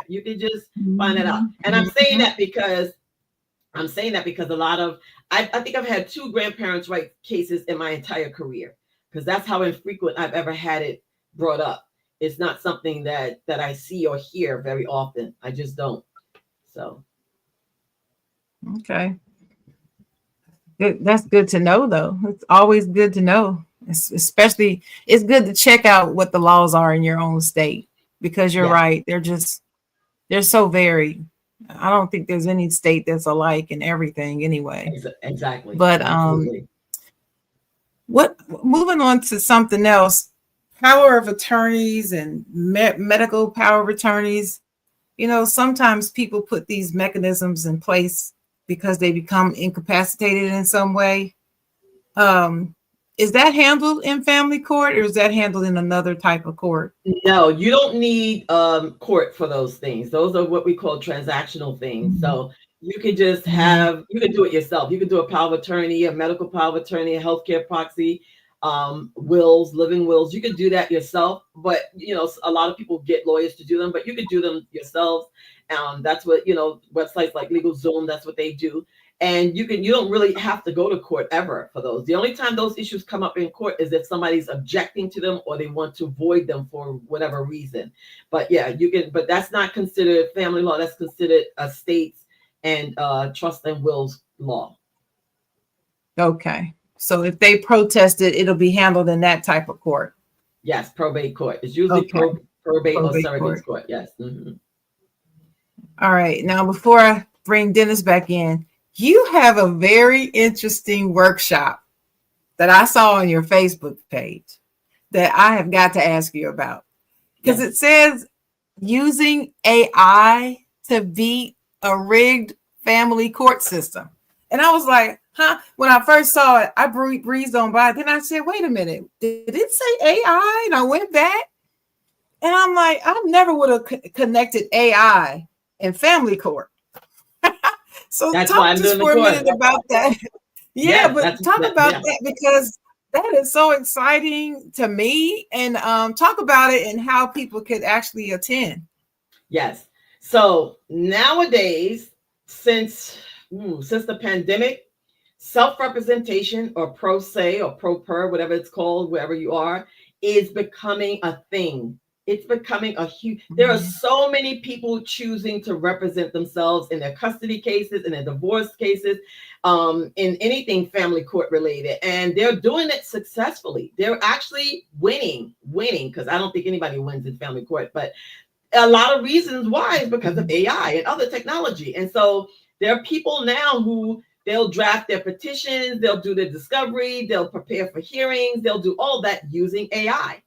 You can just find it out. And I'm saying that because a lot of, I think I've had 2 grandparents' rights cases in my entire career, because that's how infrequent I've ever had it brought up. It's not something that I see or hear very often. I just don't. So. Okay. That's good to know, though. It's always good to know. Especially, it's good to check out what the laws are in your own state, because you're right. They're so varied. I don't think there's any state that's alike in everything anyway. Exactly. But moving on to something else, power of attorneys and medical power of attorneys. Sometimes people put these mechanisms in place because they become incapacitated in some way. Is that handled in family court, or is that handled in another type of court? No, you don't need court for those things. Those are what we call transactional things. So you can just you can do it yourself. You can do a power of attorney, a medical power of attorney, a healthcare proxy, wills, living wills. You can do that yourself, but a lot of people get lawyers to do them, but you can do them yourselves. That's what, websites like LegalZoom, that's what they do. And you don't really have to go to court ever for those. The only time those issues come up in court is if somebody's objecting to them or they want to void them for whatever reason. But yeah, you can, but that's not considered family law. That's considered estates and trust and wills law. Okay. So if they protest it, it'll be handled in that type of court. Yes, probate court. It's usually Okay. probate or Probate surrogate's court. court. Yes. Mm-hmm. All right. Now, before I bring Dennis back in, you have a very interesting workshop that I saw on your Facebook page that I have got to ask you about. Because Yes. it says using AI to beat a rigged family court system. And I was like, huh? When I first saw it, I breezed on by. Then I said, wait a minute, did it say AI? And I went back and I'm like, I never would have connected AI and family court. So That's why talk I'm just doing for the a course. minute about that. Yeah, Yes, but that's talk that, about yeah. that because that is so exciting to me. And talk about it and how people could actually attend. Yes. So nowadays, since the pandemic, self-representation or pro se or pro per, whatever it's called, wherever you are, is becoming a thing. It's becoming a huge. There are so many people choosing to represent themselves in their custody cases, in their divorce cases, in anything family court related, and they're doing it successfully. They're actually winning, because I don't think anybody wins in family court, but a lot of reasons why is because of AI and other technology. And so there are people now who they'll draft their petitions, they'll do the discovery, they'll prepare for hearings, they'll do all that using AI.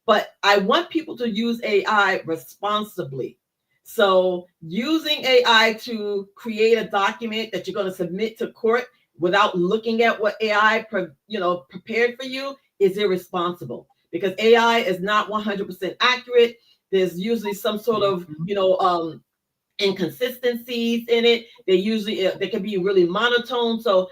But I want people to use AI responsibly. So using AI to create a document that you're going to submit to court without looking at what AI prepared for you is irresponsible, because AI is not 100% accurate. There's usually some sort of inconsistencies in it. They can be really monotone. So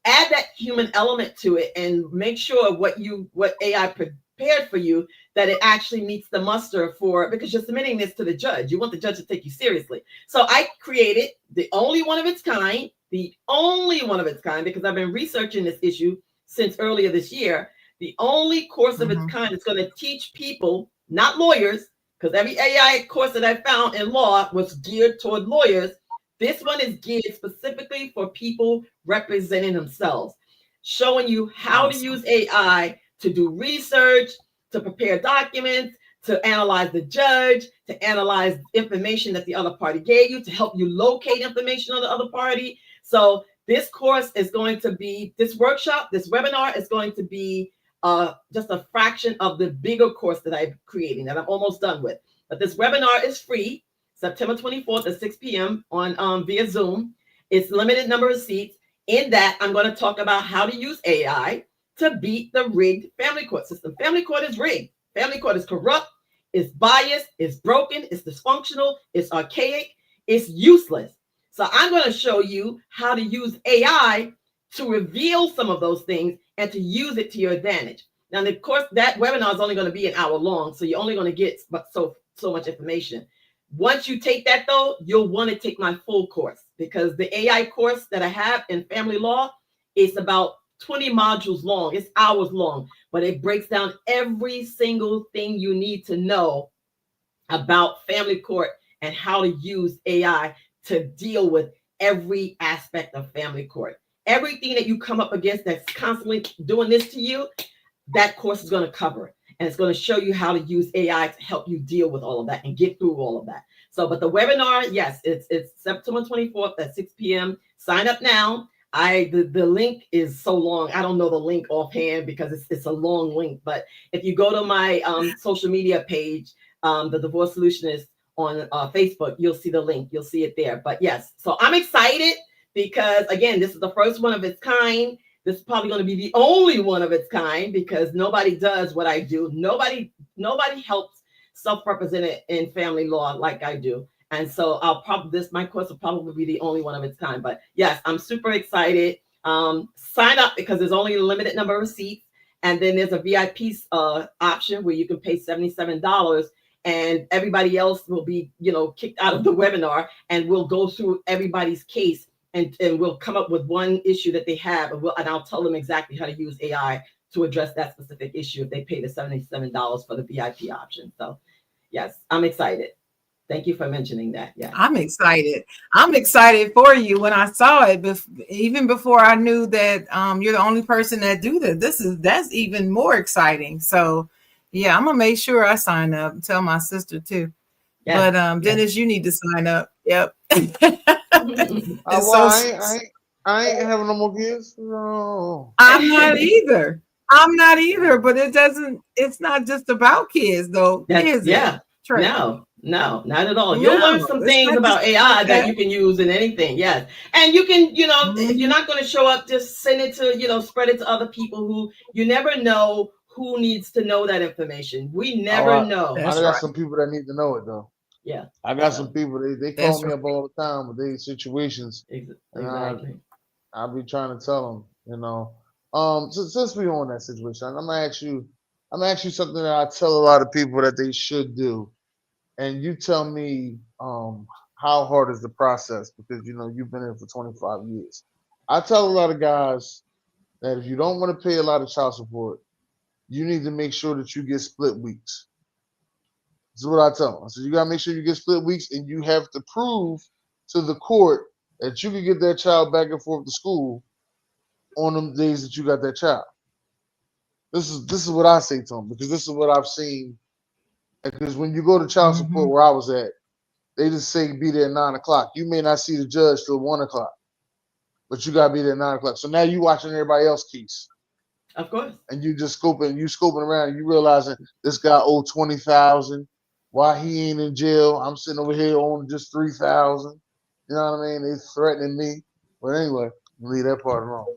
add that human element to it and make sure what AI prepared for you, that it actually meets the muster for, because you're submitting this to the judge. You want the judge to take you seriously. So I created the only one of its kind, because I've been researching this issue since earlier this year. The only course of its kind is going to teach people, not lawyers, because every AI course that I found in law was geared toward lawyers. This one is geared specifically for people representing themselves, showing you how to use AI to do research, to prepare documents, to analyze the judge, to analyze information that the other party gave you, to help you locate information on the other party. So this course is going to be, this webinar is going to be just a fraction of the bigger course that I'm creating, that I'm almost done with. But this webinar is free, September 24th at 6 p.m. on via Zoom. It's limited number of seats. In that, I'm going to talk about how to use AI to beat the rigged family court system. Family court is rigged. Family court is corrupt, it's biased, it's broken, it's dysfunctional, it's archaic, it's useless. So I'm going to show you how to use AI to reveal some of those things and to use it to your advantage. Now, of course, that webinar is only going to be an hour long, so you're only going to get so much information. Once you take that, though, you'll want to take my full course, because the AI course that I have in family law is about 20 modules long. It's hours long, but it breaks down every single thing you need to know about family court and how to use AI to deal with every aspect of family court. Everything that you come up against that's constantly doing this to you, that course is going to cover it. And it's going to show you how to use AI to help you deal with all of that and get through all of that. So, but the webinar, yes, it's September 24th at 6 p.m. Sign up now. The link is so long. I don't know the link offhand because it's a long link. But if you go to my social media page, the Divorce Solutionist on Facebook, you'll see the link. You'll see it there. But yes, so I'm excited because, again, this is the first one of its kind. This is probably going to be the only one of its kind, because nobody does what I do. Nobody helps self-represented in family law like I do. And so my course will probably be the only one of its kind. But yes, I'm super excited. Sign up, because there's only a limited number of seats. And then there's a VIP option where you can pay $77, and everybody else will be, kicked out of the webinar, and we'll go through everybody's case and we'll come up with one issue that they have, and I'll tell them exactly how to use AI to address that specific issue if they pay the $77 for the VIP option. So, yes, I'm excited. Thank you for mentioning that. Yeah. I'm excited. I'm excited for you. When I saw it, even before I knew that you're the only person that do that. That's even more exciting. So, yeah, I'm gonna make sure I sign up. And tell my sister too. Yes. But Dennis, you need to sign up. Yep. Well, It's so. I ain't having no more kids. No. I'm not either. I'm not either. But it doesn't. It's not just about kids, though, That's is it, yeah. Trey? No, not at all. You'll learn No, some it's things not just about about AI that that. you can use in anything. Yes. And you can, if you're Mhm. not going to show up, just send it to, spread it to other people who you never know who needs to know that information. We Oh, never know. I That's got right. some people that need to know it though. Yeah. I got some So, people they call That's me right. up all the time with their situations, and exactly. I be trying to tell them, since we on that situation, I'm gonna ask you something that I tell a lot of people that they should do, and you tell me how hard is the process because you've been in it for 25 years. I tell a lot of guys that if you don't want to pay a lot of child support, you need to make sure that you get split weeks. This is what I tell them. So you gotta make sure you get split weeks, and you have to prove to the court that you can get that child back and forth to school on them days that you got that child. This is what I say to them because this is what I've seen. Because when you go to child support Mhm. where I was at, they just say be there at 9 o'clock. You may not see the judge till 1 o'clock, but you gotta be there at 9 o'clock. So now you watching everybody else case, Of course. and you scoping around, and you realizing this guy owed 20,000. Why he ain't in jail? I'm sitting over here owing just 3,000. You know what I mean? They threatening me. But anyway, leave that part alone.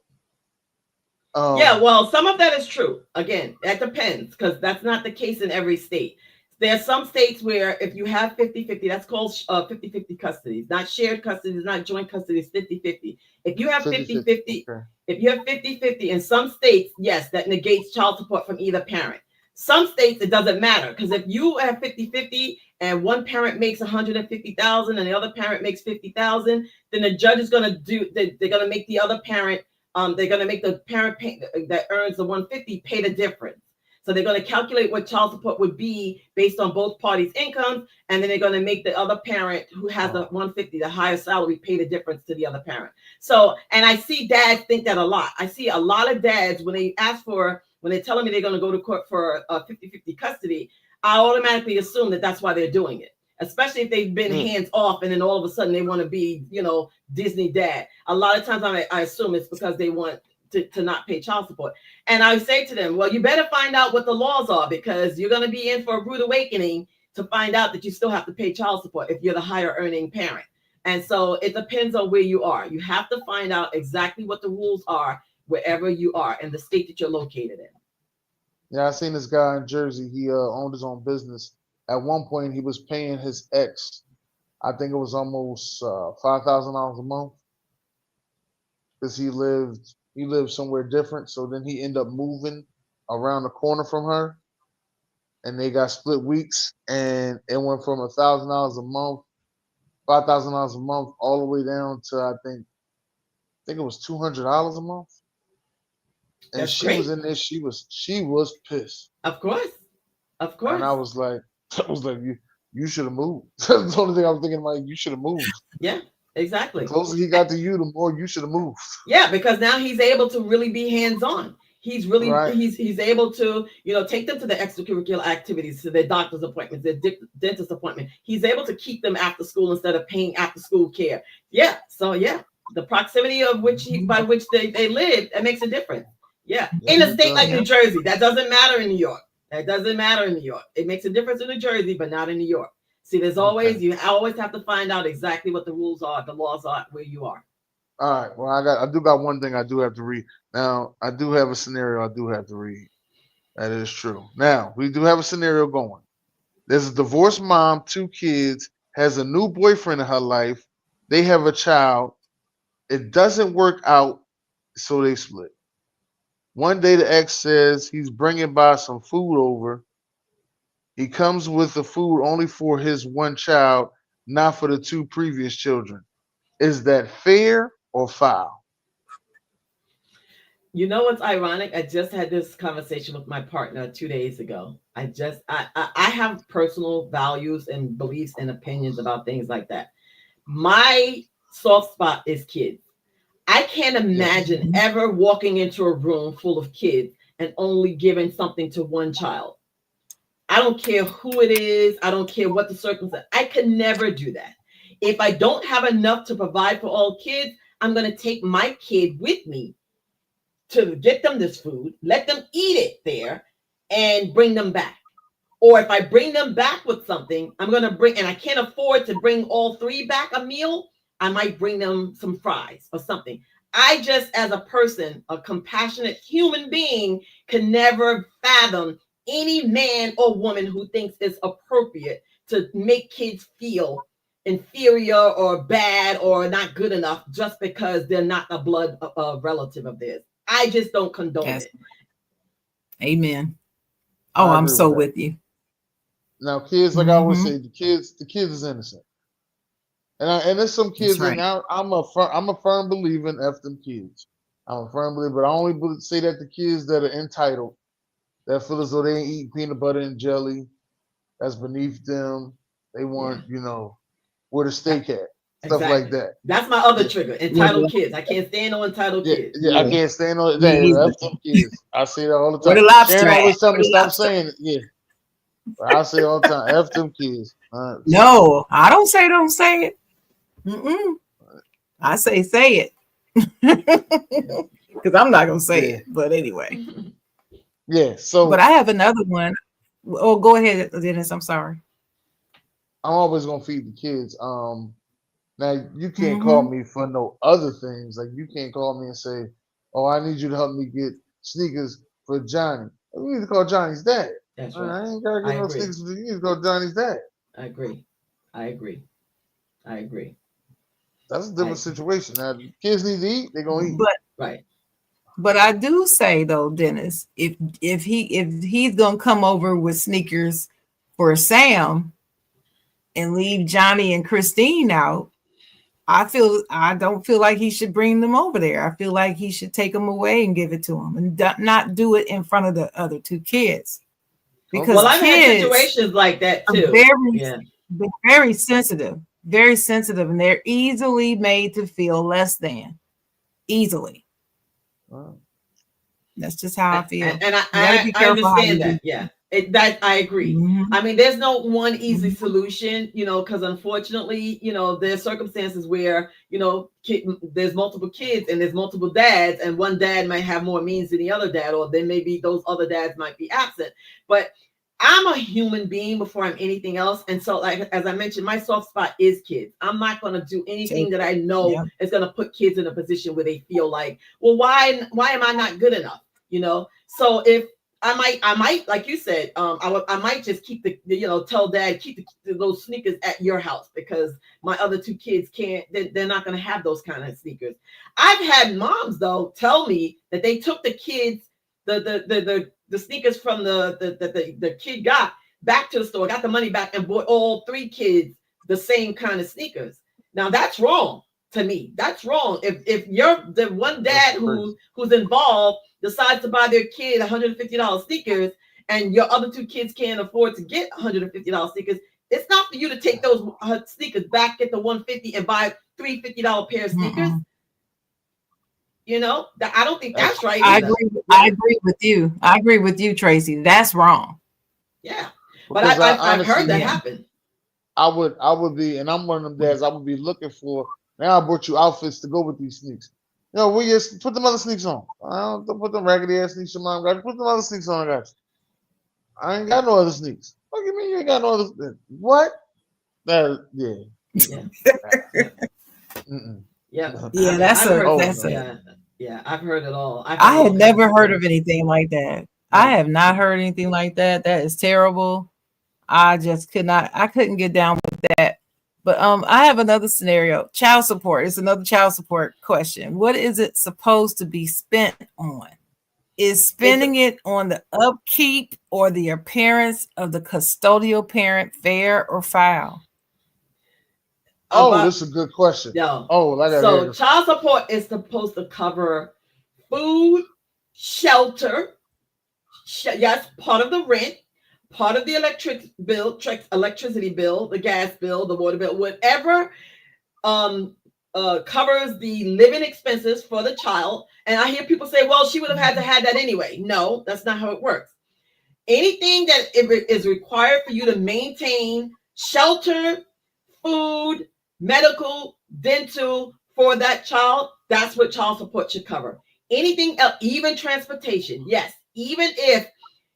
Yeah, Um, well, some of that is true. Again, that depends because that's not the case in every state. There are some states where if you have 50-50, that's called 50-50 custody. It's not shared custody, it's not joint custody, it's 50-50. If you have 50-50. 50-50, Okay. if you have 50-50 in some states, yes, that negates child support from either parent. Some states it doesn't matter because if you have 50-50 and one parent makes 150,000 and the other parent makes 50,000, then the judge is going to they're going to make the other parent they're going to make the parent pay, that earns the 150 pay the difference. So they're going to calculate what child support would be based on both parties' incomes, and then they're going to make the other parent who has the 150, the higher salary, pay the difference to the other parent. So, and I see dads think that a lot. I see a lot of dads when they're telling me they're going to go to court for 50-50 custody, I automatically assume that that's why they're doing it. Especially if they've been hands off and then all of a sudden they want to be, Disney dad. A lot of times I assume it's because they want to not pay child support. And I say to them, well, you better find out what the laws are because you're going to be in for a rude awakening to find out that you still have to pay child support if you're the higher earning parent. And so it depends on where you are. You have to find out exactly what the rules are wherever you are in the state that you're located in. Yeah, I seen this guy in Jersey. He owned his own business. At one point, he was paying his ex. I think it was almost $5,000 a month because he lived somewhere different. So then he ended up moving around the corner from her, and they got split weeks, and it went from $1,000 a month, $5,000 a month, all the way down to I think it was $200 a month. And That's she was great. in there. She was pissed, Of course. Of and course. I was like, you should have moved. That's the only thing I'm thinking. Like, you should have moved. Yeah, The exactly. closer he got to you, the more you should have moved. Yeah, because now he's able to really be hands on. Right. He's able to take them to the extracurricular activities, to their doctor's appointments, their dentist appointment. He's able to keep them after school instead of paying after school care. Yeah, so yeah, the proximity of by which they live, that makes a difference. Yeah, in Yes, a it state like does. New Jersey, that doesn't matter in New York. That doesn't matter in New York. It makes a difference in New Jersey, but not in New York. See, Okay. you always have to find out exactly what the rules are, the laws are where you are. All right. Well, I do got one thing I do have to read. Now, I do have a scenario I do have to read. That is true. Now, we do have a scenario going. There's a divorced mom, two kids, has a new boyfriend in her life. They have a child. It doesn't work out, so they split. One day, the ex says he's bringing by some food over. He comes with the food only for his one child, not for the two previous children. Is that fair? or foul? You know what's ironic? I just had this conversation with my partner 2 days ago. I have personal values and beliefs and opinions about things like that. My soft spot is kids. I can't Yes. imagine ever walking into a room full of kids and only giving something to one child. I don't care who it is. I don't care what the circumstance. I could never do that. If I don't have enough to provide for all kids, I'm going to take my kid with me to get them this food, let them eat it there, and bring them back. Or if I bring them back with something, I'm going to bring, and I can't afford to bring all three back a meal, I might bring them some fries or something. I just, as a person, a compassionate human being, can never fathom any man or woman who thinks it's appropriate to make kids feel inferior or bad or not good enough just because they're not a blood relative of theirs. I just don't condone Yes. it. Amen. Oh, I I'm agree so with that. with you. Now, kids, like I always Mm-hmm. say, the kids is innocent, and there's some That's kids in right. now. I'm a firm believer in f them kids. I'm a firm believer, but I only say that the kids that are entitled, that feel as though they ain't eat peanut butter and jelly, that's beneath them. They Yeah, want, where the steak at, stuff like exactly. that. That's my other Yeah, trigger. Yeah. Entitled kids. I can't stand no entitled yeah, kids. yeah. I Yeah. can't stand on Me that. either. F them kids. I say that all the Where time. the Sharon lobster at? always tell Where me the stop lobster? saying it. Yeah, but I say it all the time. F them kids. No, I don't say it. Mm-mm. I say it. Because I'm not gonna say Yeah, it. But anyway. yeah. But So I have another one. Oh, go ahead, Dennis. I'm sorry. I'm always gonna feed the kids. Now you can't call Mm-hmm. me for no other things. Like you can't call me and say, "Oh, I need you to help me get sneakers for Johnny." You need to call Johnny's dad. That's right. I ain't gotta I get no agree. sneakers. You need to call Johnny's dad. I agree. I agree. I agree. That's a I different agree. situation. Now, kids need to eat. They're gonna eat. But Right. I do say though, Dennis, if he's gonna come over with sneakers for Sam and leave Johnny and Christine out, I don't feel like he should bring them over there. I feel like he should take them away and give it to them, and not do it in front of the other two kids, because Well, Okay. I've had kids situations like that are too. very Yeah. very sensitive, and they're easily made to feel less than easily. Well, That's just how I feel. And You got to be I careful how you understand do that. Yeah, that I agree. things. I mean, there's no one easy Mhm. solution, because unfortunately, there's circumstances where there's multiple kids and there's multiple dads, and one dad might have more means than the other dad, or then maybe those other dads might be absent. But I'm a human being before I'm anything else, and so like as I mentioned, my soft spot is kids. I'm not going to do anything Take that it. I know Yeah. is going to put kids in a position where they feel like, well, why am I not good enough? So if I might like you said, I might just keep tell dad keep those sneakers at your house because my other two kids can't, they're not going to have those kind of sneakers. I've had moms though tell me that they took the kids the sneakers from the kid got back to the store, got the money back, and bought all three kids the same kind of sneakers. Now that's wrong. To me, that's wrong. If you're the one that's dad crazy. who's involved decides to buy their kid $150 sneakers, and your other two kids can't afford to get $150 sneakers, it's not for you to take those sneakers back, get the 150 and buy three $50 pair of sneakers. Mm-mm. That I don't think That's that's right I either. agree. I Yeah, agree with you. I agree with you, Tracy. That's wrong. yeah. But because I I've heard that honestly, Yeah. happen. I would be, and I'm one of them dads. I would be looking for. Now I brought you outfits to go with these sneaks. We just put them other sneaks on. I don't put them raggedy ass sneaks on. I got you. Put them other sneaks on. I got you. I ain't got no other sneaks. What do you mean you ain't got no other? What? That yeah. Yeah, Mm-mm. yeah, Mm-mm. yeah. I Yeah, mean, I've heard, Oh that's no. a yeah, yeah. I've heard it all. I've heard I all had kinds never of heard of things. anything like that. I Yeah. have not heard anything like that. That is terrible. I just I couldn't get down with that. But I have another scenario. Child support. It's another child support question. What is it supposed to be spent on? Is It's spending it on the upkeep or the appearance of the custodial parent fair or foul? Oh, about this is a good question. yo. Oh, I gotta hear So this. child support is supposed to cover food, shelter, yes, part of the rent, part of the electricity bill, the gas bill, the water bill, whatever um covers the living expenses for the child. And I hear people say, well, she would have had to have that anyway. No, that's not how it works. Anything that is required for you to maintain shelter, food, medical, dental for that child, that's what child support should cover. Anything else, even transportation, yes, even if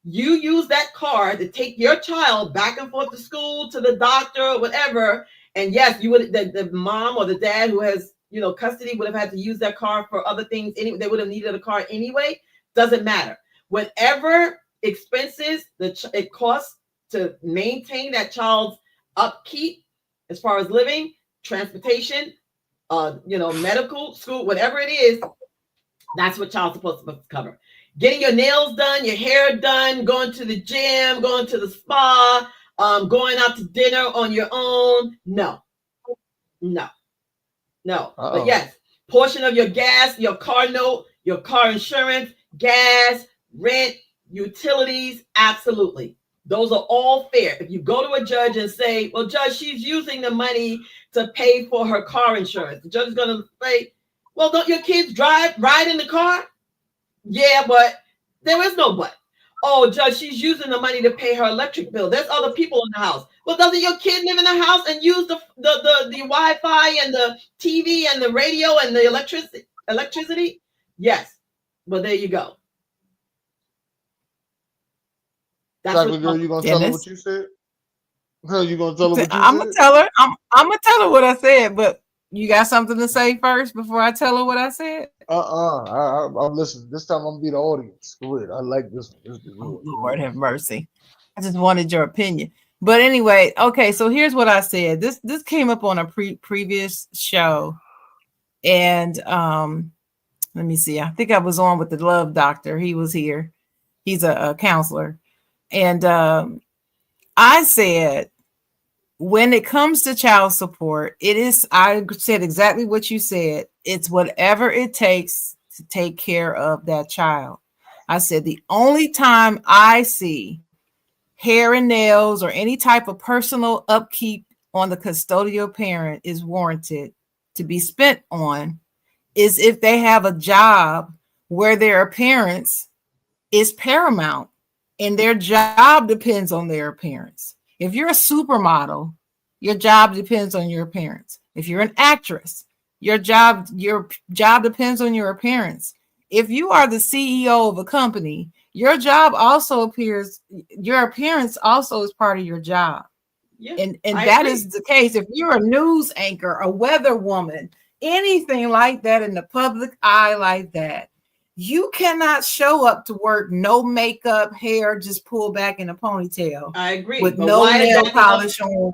you use that car to take your child back and forth to school, to the doctor, or whatever, and yes, you would, the mom or the dad who has, custody would have had to use that car for other things. They would have needed a car anyway. Doesn't matter. Whatever expenses it costs to maintain that child's upkeep, as far as living, transportation, medical, school, whatever it is, that's what child's supposed to cover. Getting your nails done, your hair done, going to the gym, going to the spa, going out to dinner on your own. No. But yes, portion of your gas, your car note, your car insurance, gas, rent, utilities, absolutely. Those are all fair. If you go to a judge and say, well, judge, she's using the money to pay for her car insurance, the judge is going to say, well, don't your kids ride in the car? Yeah, but there is no but. Oh, judge, she's using the money to pay her electric bill. There's other people in the house. Well, doesn't your kid live in the house and use the Wi-Fi and the TV and the radio and the electricity? Yes. Well, there you go. That's Chocolate girl, you gonna tell her what you said? You gonna tell her what you I'm gonna tell her. I'm gonna tell her what I said, but you got something to say first before I tell her what I said? I'm listening. This time I'm gonna be the audience. Go ahead. I like this one. Oh, Lord have mercy. I just wanted your opinion. But anyway, okay, so here's what I said. This came up on a previous show. And let me see. I think I was on with the Love Doctor. He was here. He's a counselor. And I said, when it comes to child support, I said exactly what you said. It's whatever it takes to take care of that child. I said, the only time I see hair and nails or any type of personal upkeep on the custodial parent is warranted to be spent on is if they have a job where their appearance is paramount and their job depends on their appearance. If you're a supermodel, your job depends on your appearance. If you're an actress, your job depends on your appearance. If you are the CEO of a company, your appearance also is part of your job. Yeah, and that agree. Is the case. If you're a news anchor, a weather woman, anything like that in the public eye like that, you cannot show up to work, no makeup, hair just pulled back in a ponytail. I agree. With no nail polish on.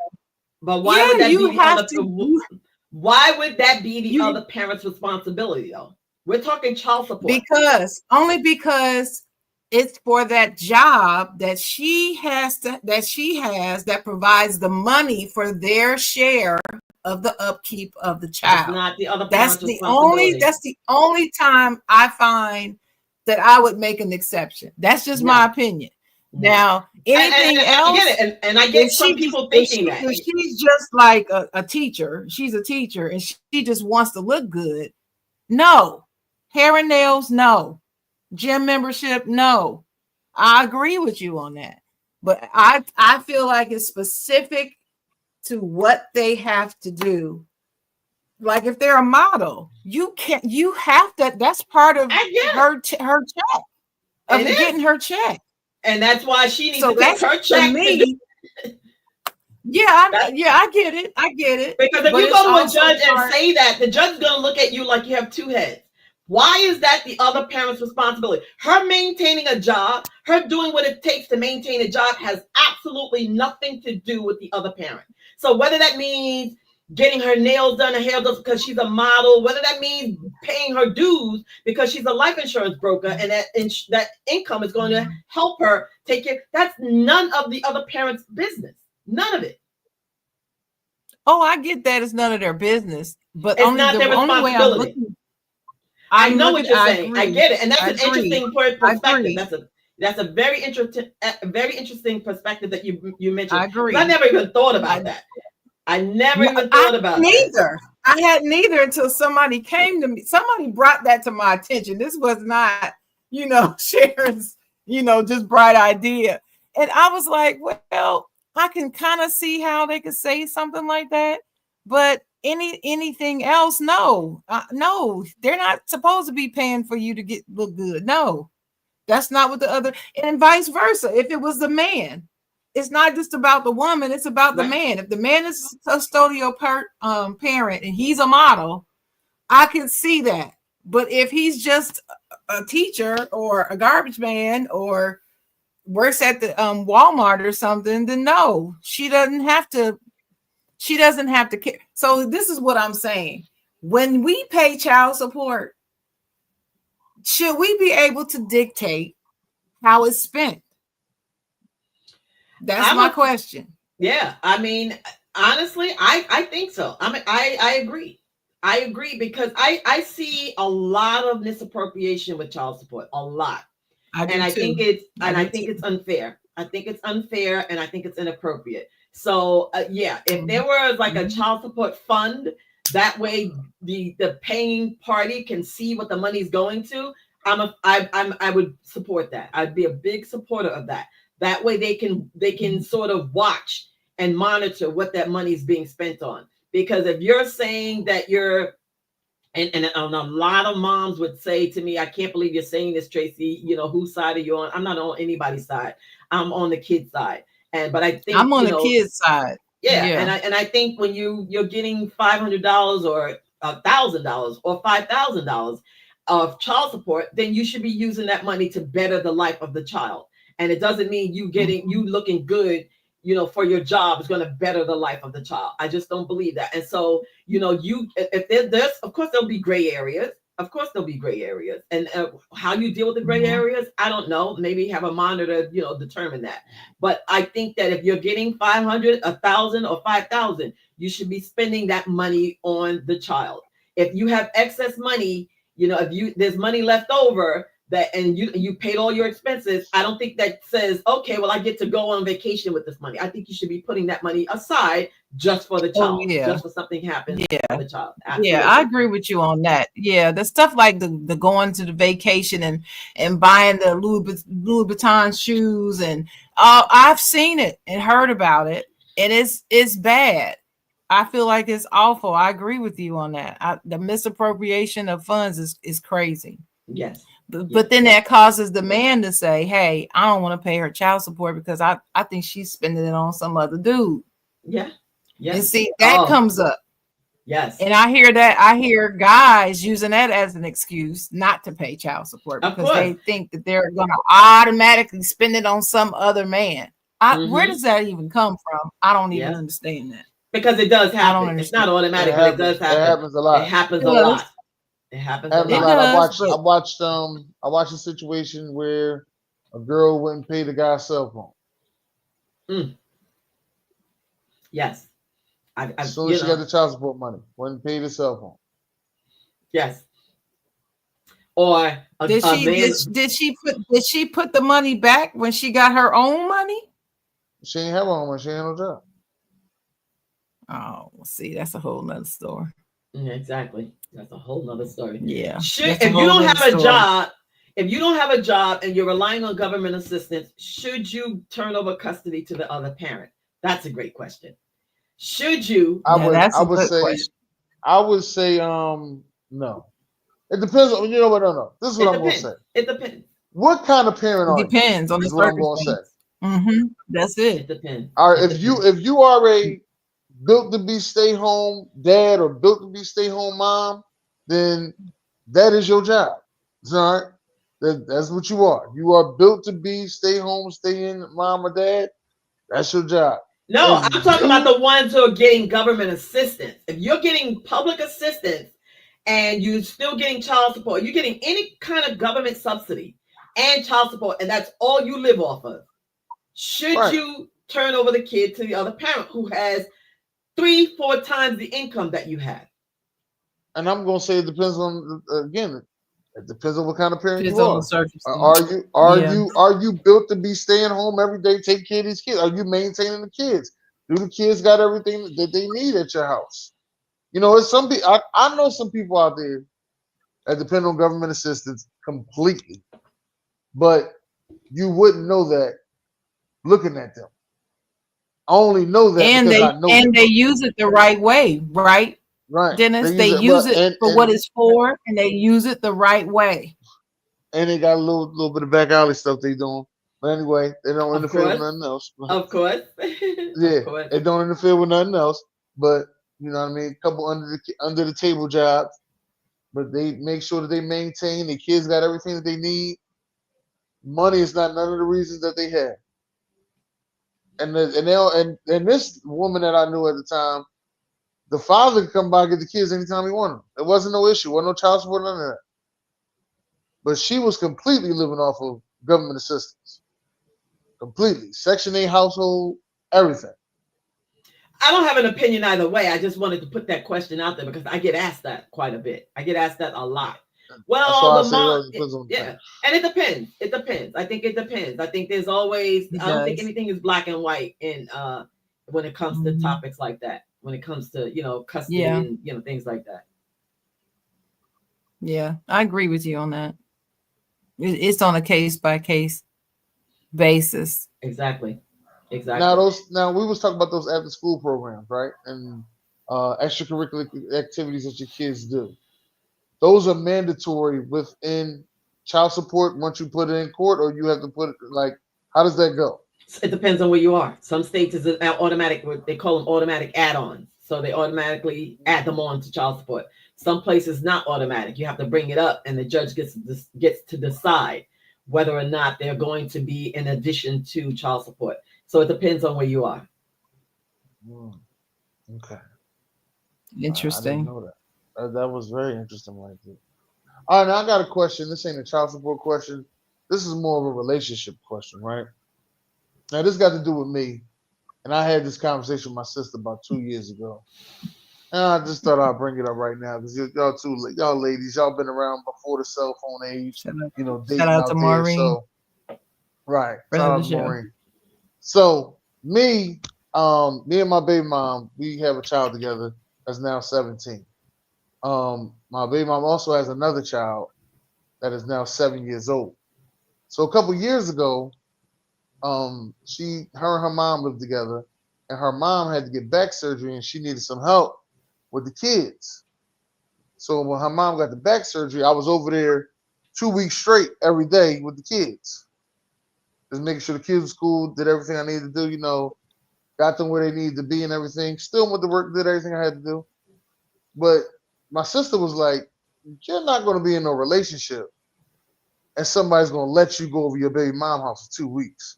But why would that be why would that be the other parent's responsibility though? We're talking child support. Because it's for that job that she has that provides the money for their share of the upkeep of the child. That's not the other that's the only time I find that I would make an exception. That's just my opinion. Now, anything else, and I get some people thinking that she's just like a teacher. She's a teacher, and she just wants to look good. No, hair and nails, no. Gym membership, no. I agree with you on that, but I feel like it's specific to what they have to do. Like if they're a model, you have to. That's part of her check of getting her check. And that's why she needs to take her check. I get it. Because if you go to a judge and say that, the judge is going to look at you like you have two heads. Why is that the other parent's responsibility? Her maintaining a job, her doing what it takes to maintain a job has absolutely nothing to do with the other parent. So whether that means getting her nails done, her hair done because she's a model, whether that means paying her dues because she's a life insurance broker and that income is going to help her take care, that's none of the other parent's business. None of it. Oh, I get that it's none of their business, but It's only not the their only way I'm responsibility. looking. I know look what at. you're I saying. I agree. get it, and that's I an agree. interesting I perspective. agree. That's a very interesting perspective that you mentioned. I I agree. never even thought I, about that. I never no, even I thought about that. neither. I had neither until somebody came to me. Somebody brought that to my attention. This was not, Sharon's, just bright idea. And I was like, well, I can kind of see how they could say something like that, but anything else, no, no, they're not supposed to be paying for you to look good. No, that's not what the other, and vice versa. If it was the man, it's not just about the woman, it's about the Right. man. If the man is a custodial parent and he's a model, I can see that. But if he's just a teacher or a garbage man or works at the Walmart or something, then no, she doesn't have to care. So this is what I'm saying. When we pay child support, should we be able to dictate how it's spent? That's my question. Yeah, I mean, honestly, I think so. I mean, I agree. I agree because I see a lot of misappropriation with child support, a lot. I do And I too. think it's unfair. I think it's unfair, and I think it's inappropriate. So yeah, if there was like a child support fund, that way the paying party can see what the money's going to. I would support that. I'd be a big supporter of that. That way they can sort of watch and monitor what that money is being spent on. Because if you're saying that you're and a lot of moms would say to me, I can't believe you're saying this, Tracy. Whose side are you on? I'm not on anybody's side. I'm on the kid's side. But I think I'm on the kid's side. Yeah. And I think when you're getting $500 or $1,000 or $5,000 of child support, then you should be using that money to better the life of the child. And it doesn't mean you looking good, for your job is going to better the life of the child. I just don't believe that. And so, if there's, of course, there'll be gray areas. Of course, there'll be gray areas. And how you deal with the gray areas, I don't know. Maybe have a monitor, determine that. But I think that if you're getting 500, 1,000, or 5,000, you should be spending that money on the child. If you have excess money, if there's money left over, and you paid all your expenses, I don't think that says, okay, well, I get to go on vacation with this money. I think you should be putting that money aside just for the child, just for something happens for the child. Absolutely. Yeah, I agree with you on that. Yeah, the stuff like the going to the vacation and buying the Louis Vuitton shoes, and I've seen it and heard about it, and it's bad. I feel like it's awful. I agree with you on that. The misappropriation of funds is crazy. Yes. But then that causes the man to say, hey, I don't want to pay her child support because I think she's spending it on some other dude. Yeah. Yeah. And see, that comes up. Yes. And I hear guys using that as an excuse not to pay child support because they think that they're going to automatically spend it on some other man. Where does that even come from? I don't even understand that. Because it does happen. It's not automatic, but it does happen. It happens a lot. It happens a lot. It happens a lot. I watched a situation where a girl wouldn't pay the guy's cell phone. Yes. As soon as she got the child support money, wouldn't pay the cell phone. Yes. Or did she put the money back when she got her own money? She ain't have her own money. She ain't no job. Oh, see, that's a whole nother story. Yeah, exactly. That's a whole nother story. Yeah. If you don't have a job and you're relying on government assistance, should you turn over custody to the other parent? That's a great question. Should you? I would say no. It depends on, you know what? No. This is what I'm going to say. It depends. What kind of parent are you? Depends on the what I'm going to say. That's it. It depends. All right. If you are a built to be stay home dad or built to be stay home mom, then that is your job. All right. That's what you are. You are built to be stay home, stay in mom or dad. That's your job. No, I'm talking about the ones who are getting government assistance. If you're getting public assistance and you're still getting child support, you're getting any kind of government subsidy and child support, and that's all you live off of. Should you turn over the kid to the other parent who has 3-4 times the income that you have. And I'm gonna say it depends on again. It depends on what kind of parent Depends you on the are. circumstance. Yeah. Are you built to be staying home every day, take care of these kids? Are you maintaining the kids? Do the kids got everything that they need at your house? You know, it's some people. I know some people out there that depend on government assistance completely, but you wouldn't know that looking at them. I only know that And because they I know and them. they use it the right way, right, Right? They Dennis? They use it use well, it for what it's for, and they use it the right way. and they got a little bit of back alley stuff they doing. But anyway, they don't Of interfere with course. nothing else. Of course. Yeah, Of course. they don't interfere with nothing else. But you know what I mean. A couple under the table jobs, but they make sure that they maintain. The kids got everything that they need. Money is not none of the reasons that they have. And this woman that I knew at the time, the father could come by and get the kids anytime he wanted them. There wasn't no issue. Wasn't no child support, none of that. But she was completely living off of government assistance. Completely. Section 8 household, everything. I don't have an opinion either way. I just wanted to put that question out there because I get asked that quite a bit. I get asked that a lot. That's Well, why I the say mom, it depends on the yeah, thing. and it depends. It depends. I think it depends. I think there's always. It I don't think does. anything is black and white in when it comes to Mhm. topics like that. When it comes to custody Yeah, and things like that. yeah, I agree with you on that. It's on a case by case basis. Exactly. Exactly. Now we was talking about those after school programs, right? And extracurricular activities that your kids do. Those are mandatory within child support once you put it in court, or you have to put it like how does that go? It depends on where you are. Some states is an automatic. They call them automatic add-ons, so they automatically add them on to child support. Some places not automatic. You have to bring it up, and the judge gets to decide whether or not they're going to be in addition to child support. So it depends on where you are. Hmm, okay, I didn't Interesting. know that. That was very interesting, right there. All right, now I got a question. This ain't a child support question. This is more of a relationship question, right? Now this got to do with me, and I had this conversation with my sister about 2 years ago. And I just thought I'd bring it up right now because y'all too, y'all ladies, y'all been around before the cell phone age, Shout out, you know, shout dating out to out there. Maureen, So, right, friend shout of out the to show. Maureen. So, me and my baby mom, we have a child together that's now 17. My baby mom also has another child that is now 7 years old. So a couple years ago, her and her mom lived together, and her mom had to get back surgery, and she needed some help with the kids. So when her mom got the back surgery, I was over there 2 weeks straight every day with the kids, just making sure the kids were school, did everything I needed to do, got them where they needed to be and everything. Still went to work, did everything I had to do. But my sister was like, "You're not going to be in no relationship, and somebody's going to let you go over your baby mom house for 2 weeks."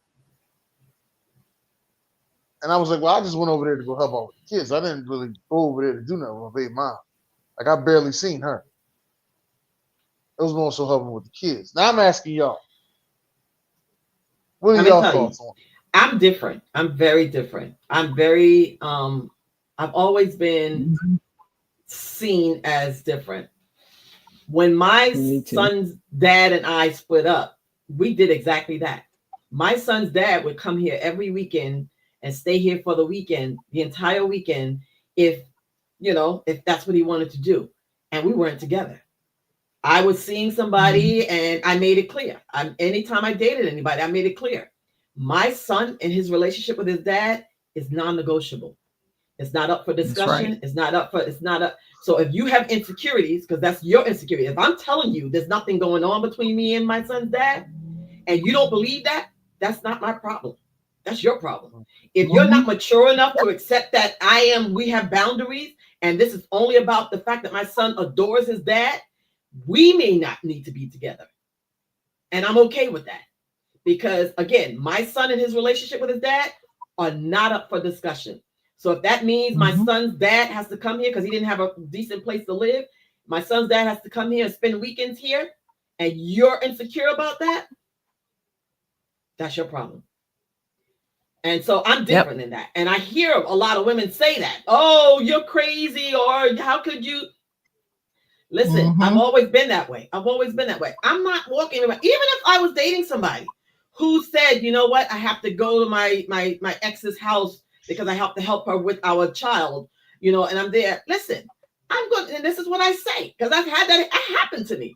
And I was like, "Well, I just went over there to go help out with the kids. I didn't really go over there to do nothing with my baby mom. Like I barely seen her. It was more so helping with the kids." Now I'm asking y'all, what are Let me y'all tell you, thoughts on I'm different. I'm very different. I'm very. I've always been Mhm. seen as different. When my Me too. son's dad and I split up, we did exactly that. My son's dad would come here every weekend and stay here for the weekend, the entire weekend, if if that's what he wanted to do. And we weren't together. I was seeing Mhm. somebody and I made it clear. Anytime I dated anybody, I made it clear. My son and his relationship with his dad is non-negotiable. It's not up for That's right. discussion. It's not up. So if you have insecurities, because that's your insecurity. If I'm telling you there's nothing going on between me and my son's dad, and you don't believe that, that's not my problem. That's your problem. it? If you're Mhm. not mature enough to accept that we have boundaries, and this is only about the fact that my son adores his dad, we may not need to be together. And I'm okay with that. Because again, my son and his relationship with his dad are not up for discussion. So if that means my Mhm. son's dad has to come here because he didn't have a decent place to live, my son's dad has to come here and spend weekends here, and you're insecure about that, that's your problem. And so I'm Yep. different than that. And I hear a lot of women say that, oh, you're crazy, or how could you? Listen, I've Mm-hmm. always been that way. I've always been that way. I'm not walking around, even if I was dating somebody who said, you know what, I have to go to my ex's house because I have to help her with our child, and I'm there. Listen, I'm going, and this is what I say, because I've had that happen to me.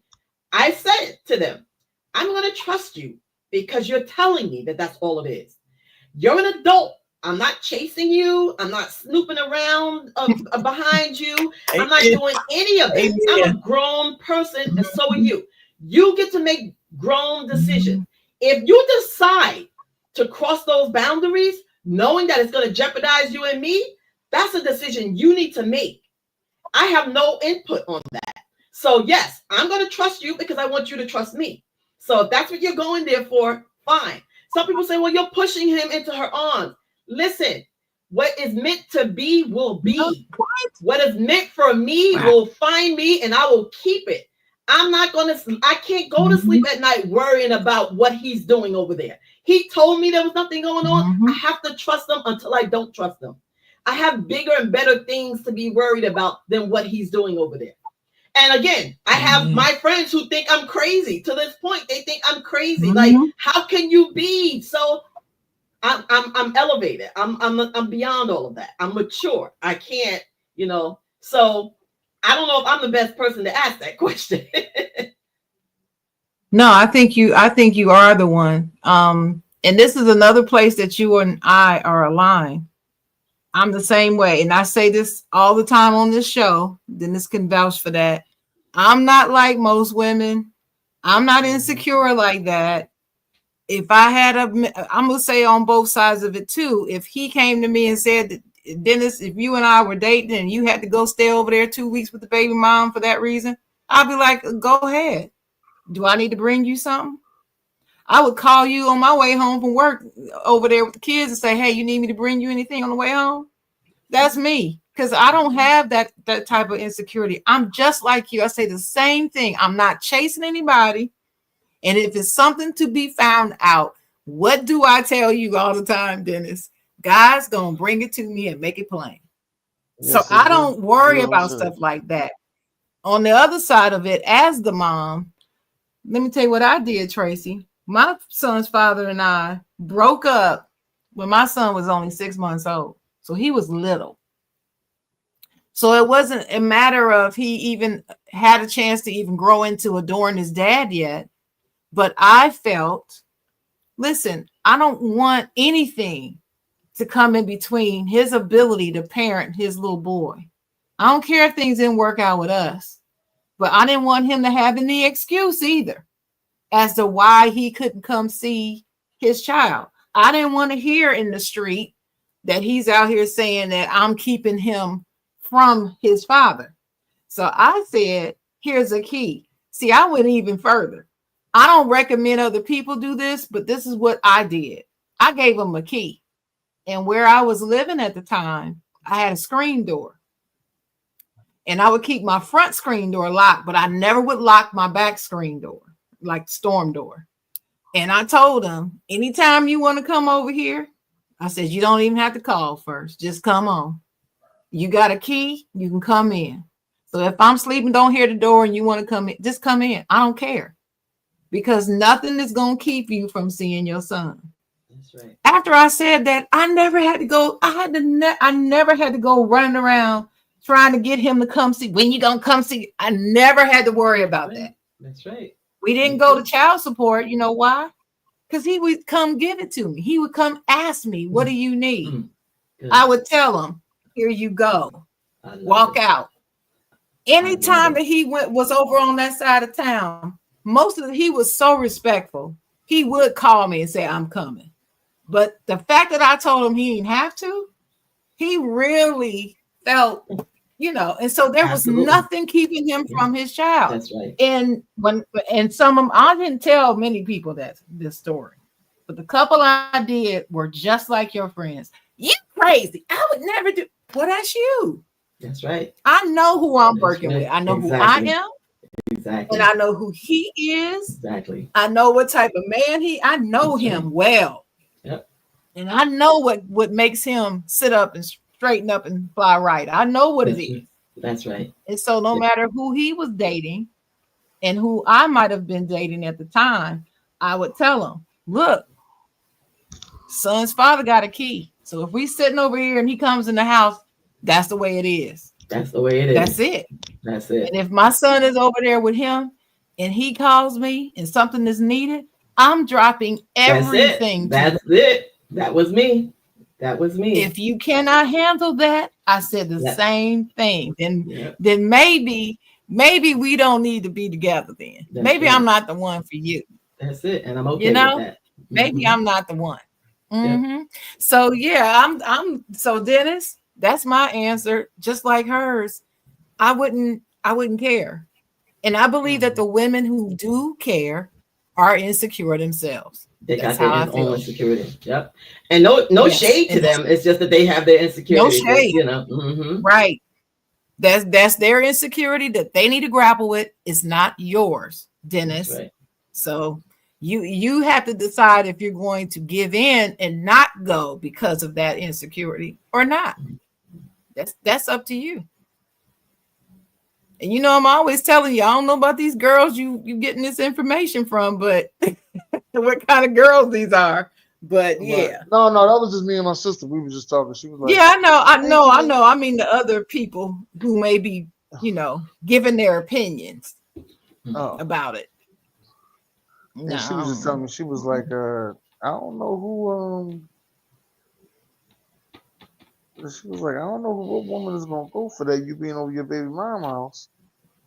I said to them, I'm going to trust you because you're telling me that that's all it is. You're an adult. I'm not chasing you. I'm not snooping around behind you. I'm not Amen. doing any of that. I'm Amen. a grown person, and so are you. You get to make grown decisions. If you decide to cross those boundaries, knowing that it's going to jeopardize you and me, that's a decision you need to make. I have no input on that. So, yes, I'm going to trust you because I want you to trust me. So, if that's what you're going there for, fine. Some people say, well, you're pushing him into her arms. Listen, what is meant to be will be. What is meant for me Wow. will find me, and I will keep it. I can't go to sleep at night worrying about what he's doing over there. He told me there was nothing going on. I have to trust him until I don't trust him. I have bigger and better things to be worried about than what he's doing over there. And again, I have my friends who think I'm crazy. To this point, they think I'm crazy. Like, how can you be so? I'm elevated. I'm beyond all of that. I'm mature. I can't, So I don't know if I'm the best person to ask that question. No, I think you are the one. And this is another place that you and I are aligned. I'm the same way. And I say this all the time on this show. Dennis can vouch for that. I'm not like most women. I'm not insecure like that. If I had I'm going to say on both sides of it too. If he came to me and said, Dennis, if you and I were dating and you had to go stay over there 2 weeks with the baby mom for that reason, I'd be like, go ahead. Do I need to bring you something? I would call you on my way home from work over there with the kids and say, hey, you need me to bring you anything on the way home? That's me, because I don't have that type of insecurity. I'm just like you. I say the same thing. I'm not chasing anybody. And if it's something to be found out, what do I tell you all the time, Dennis? God's going to bring it to me and make it plain. So Yes, I it do. don't worry You about said. stuff like that. On the other side of it, as the mom, let me tell you what I did, Tracy. My son's father and I broke up when my son was only 6 months old. So he was little. So it wasn't a matter of he even had a chance to even grow into adoring his dad yet. But I felt, listen, I don't want anything to come in between his ability to parent his little boy. I don't care if things didn't work out with us, but I didn't want him to have any excuse either as to why he couldn't come see his child. I didn't want to hear in the street that he's out here saying that I'm keeping him from his father. So I said, here's a key. See, I went even further. I don't recommend other people do this, but this is what I did. I gave him a key. And where I was living at the time, I had a screen door. And I would keep my front screen door locked, but I never would lock my back screen door, like the storm door. And I told him, anytime you want to come over here, I said, you don't even have to call first. Just come on. You got a key, you can come in. So if I'm sleeping, don't hear the door and you want to come in, just come in. I don't care. Because nothing is going to keep you from seeing your son. That's right. After I said that, I never had to go. I never had to go running around trying to get him to come see. When you gonna come see? I never had to worry about that. That's right. We didn't go to child support. You know why? Because he would come give it to me. He would come ask me, what do you need? I would tell him, here you go. Walk out. Anytime that he was over on that side of town, he was so respectful. He would call me and say, I'm coming. But the fact that I told him he didn't have to, he really felt, and so there was nothing keeping him from his child. That's right. And I didn't tell many people this story, but the couple I did were just like your friends. You crazy. I would never do. Well, that's you. That's right. I know who I'm working with. I know who I am. Exactly. And I know who he is. Exactly. I know what type of man I know him well. Yep. And I know what makes him sit up and straighten up and fly right. I know what it That's is. right. That's right. And so no Yeah. matter who he was dating and who I might have been dating at the time, I would tell him, look, son's father got a key. So if we sitting over here and he comes in the house, that's the way it is. That's the way it That's is. it. That's it. And if my son is over there with him and he calls me and something is needed, I'm dropping That's it. everything to That's it. That was me. That was me. if you cannot handle that, I said the Yeah. same thing. Yeah. Then maybe we don't need to be together then. That's Maybe right. I'm not the one for you. That's it. And I'm okay You with know, that. maybe Mhm. I'm not the one. Yeah. So yeah, I'm so Dennis, that's my answer, just like hers. I wouldn't care. And I believe that the women who do care are insecure themselves. They That's got how their I own feel. insecurity. Yep. And no Yes. shade to And that's them. It's just that they have their no insecurities. shade. You know. Mm-hmm. Right. That's their insecurity that they need to grapple with. It's not yours, That's Dennis. right. So you have to decide if you're going to give in and not go because of that insecurity or not. That's up to you. And you know, I'm always telling you, I don't know about these girls you getting this information from, but what kind of girls these are. But Right. yeah. No, that was just me and my sister. We were just talking. She was like, Yeah, I know. I "Thank know. I mean the other people who may be, giving their opinions you." Oh, about it. and she was just telling me. She was like, I don't know who. She was like, I don't know what woman is gonna go for that. You being over your baby mama house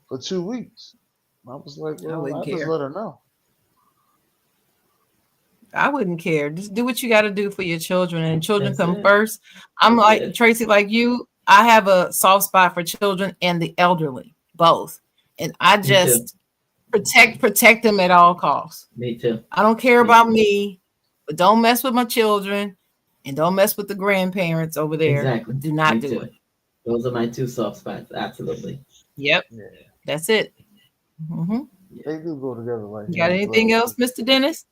for 2 weeks. I was like, I well, wouldn't I just care. let her know. I wouldn't care. Just do what you got to do for your children, and children That's come it. first. I'm That's like it. Tracy, like you. I have a soft spot for children and the elderly, both, and I Me too. just protect them at all costs. Me too. I don't care Me about too. me, but don't mess with my children, and don't mess with the grandparents over there. Exactly. Do not Me do too. it. Those are my two soft spots. Absolutely. Yep, Yeah, that's it. hmm Yeah. they do go together like You got hand in anything glove. else, Mr. Dennis?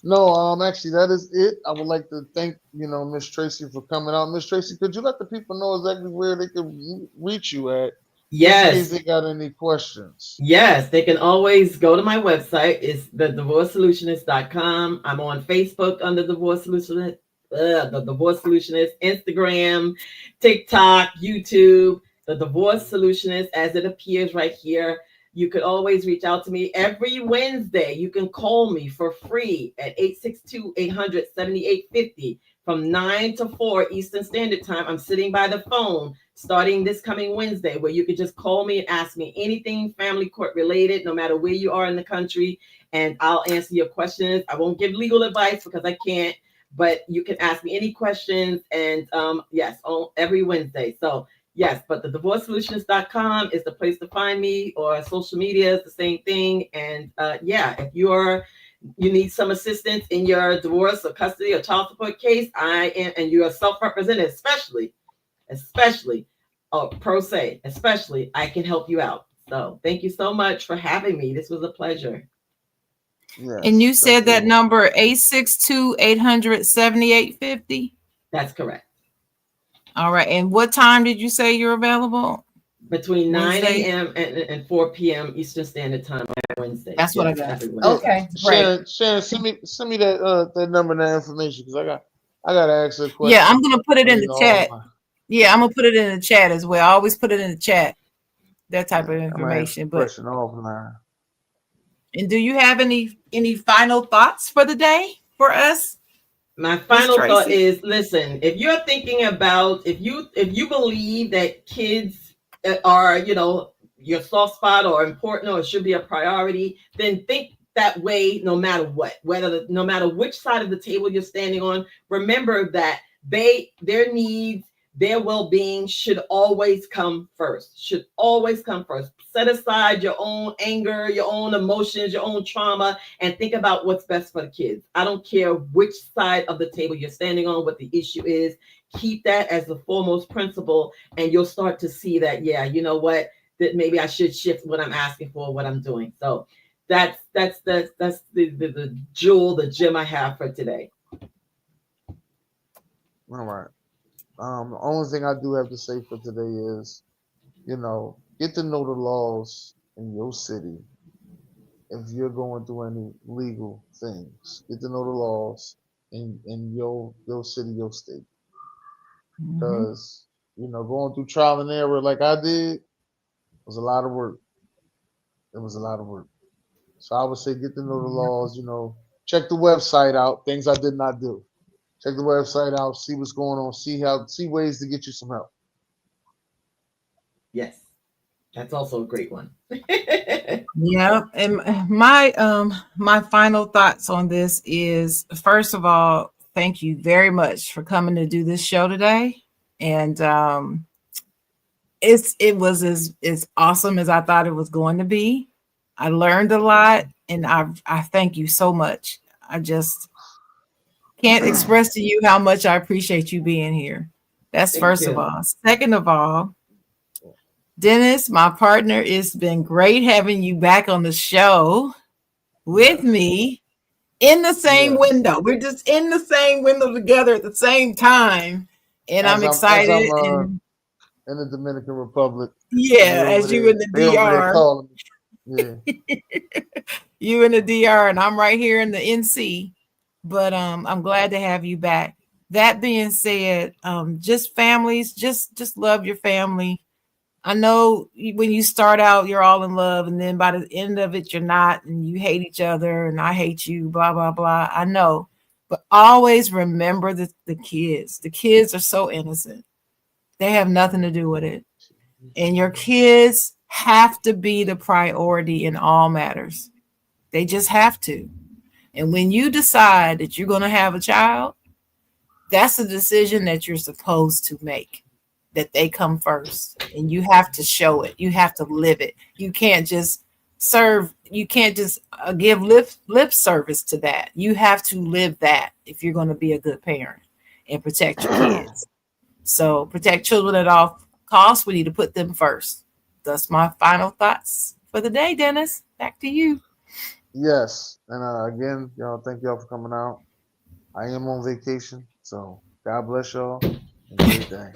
No, actually, that is it. I would like to thank Miss Tracy for coming out. Miss Tracy, could you let the people know exactly where they can reach you at, just in case Yes. they got any questions? Yes, they can always go to my website. It's thedivorcesolutionist.com. I'm on Facebook under Divorce Solutionist, the Divorce Solutionist, Instagram, TikTok, YouTube, the Divorce Solutionist, as it appears right here. You could always reach out to me every Wednesday. You can call me for free at 862-800-7850 from 9 to 4 Eastern Standard Time. I'm sitting by the phone starting this coming Wednesday, where you could just call me and ask me anything family court related, no matter where you are in the country, and I'll answer your questions. I won't give legal advice because I can't, but you can ask me any questions. And yes, on every Wednesday. So yes, but the divorcesolutionist.com is the place to find me, or social media is the same thing. And yeah, if you need some assistance in your divorce or custody or child support case, I am, and you are self-represented, especially pro se, especially, I can help you out. So thank you so much for having me. This was a pleasure. And Yes, you said that definitely. number 862-800-7850. That's correct. All right. And what time did you say you're available? Between 9 Wednesday. a.m. and 4 p.m. Eastern Standard Time on Wednesday. That's what I Yes, got. every Wednesday. Okay, great. Sharon, send me that number and that information, because I gotta ask her a Yeah, question. I'm gonna put it in the All chat. my Yeah, I'm gonna put it in the chat as well. I always put it in the chat, that type of I'm gonna ask a information. But question offline. and do you have any final thoughts for the day for us, My Miss final thought Tracy? is, listen, if you're thinking about, if you believe that kids are, your soft spot or important or should be a priority, then think that way no matter what, no matter which side of the table you're standing on. Remember that their needs, their well-being should always come first. Should always come first. Set aside your own anger, your own emotions, your own trauma, and think about what's best for the kids. I don't care which side of the table you're standing on, what the issue is. Keep that as the foremost principle, and you'll start to see that, yeah, you know what, that maybe I should shift what I'm asking for, what I'm doing. So that's the jewel, the gem I have for today. All right. The only thing I do have to say for today is, get to know the laws in your city if you're going through any legal things. Get to know the laws in your city, your state. Mhm. Because, going through trial and error like I did was a lot of work. It was a lot of work. So I would say get to know the laws, check the website out, things I did not do. Check the website out, see what's going on, see ways to get you some help. Yes, that's also a great one. Yeah, and my final thoughts on this is, first of all, thank you very much for coming to do this show today, and it was as awesome as I thought it was going to be. I learned a lot, and I thank you so much. I just can't express to you how much I appreciate you being here. That's Thank first of you. all. Second of all, Dennis, my partner, it's been great having you back on the show with Yes. me in the same Yes. window. We're just in the same window together at the same time. And I'm As I'm excited. And in the Dominican Republic and yeah, as you in the they over there DR, calling me. Yeah. you in the DR, and I'm right here in the NC. But I'm glad to have you back. That being said, just families, just love your family. I know when you start out, you're all in love, and then by the end of it, you're not, and you hate each other, and I hate you, blah, blah, blah. I know. But always remember the kids. The kids are so innocent, they have nothing to do with it. And your kids have to be the priority in all matters. They just have to. And when you decide that you're going to have a child, that's a decision that you're supposed to make, that they come first, and you have to show it, you have to live it. You can't just give lip service to that. You have to live that if you're going to be a good parent and protect your kids. So protect children at all costs. We need to put them first. That's my final thoughts for the day. Dennis, back to you. Yes. And again, thank y'all for coming out. I am on vacation, so God bless y'all and great day.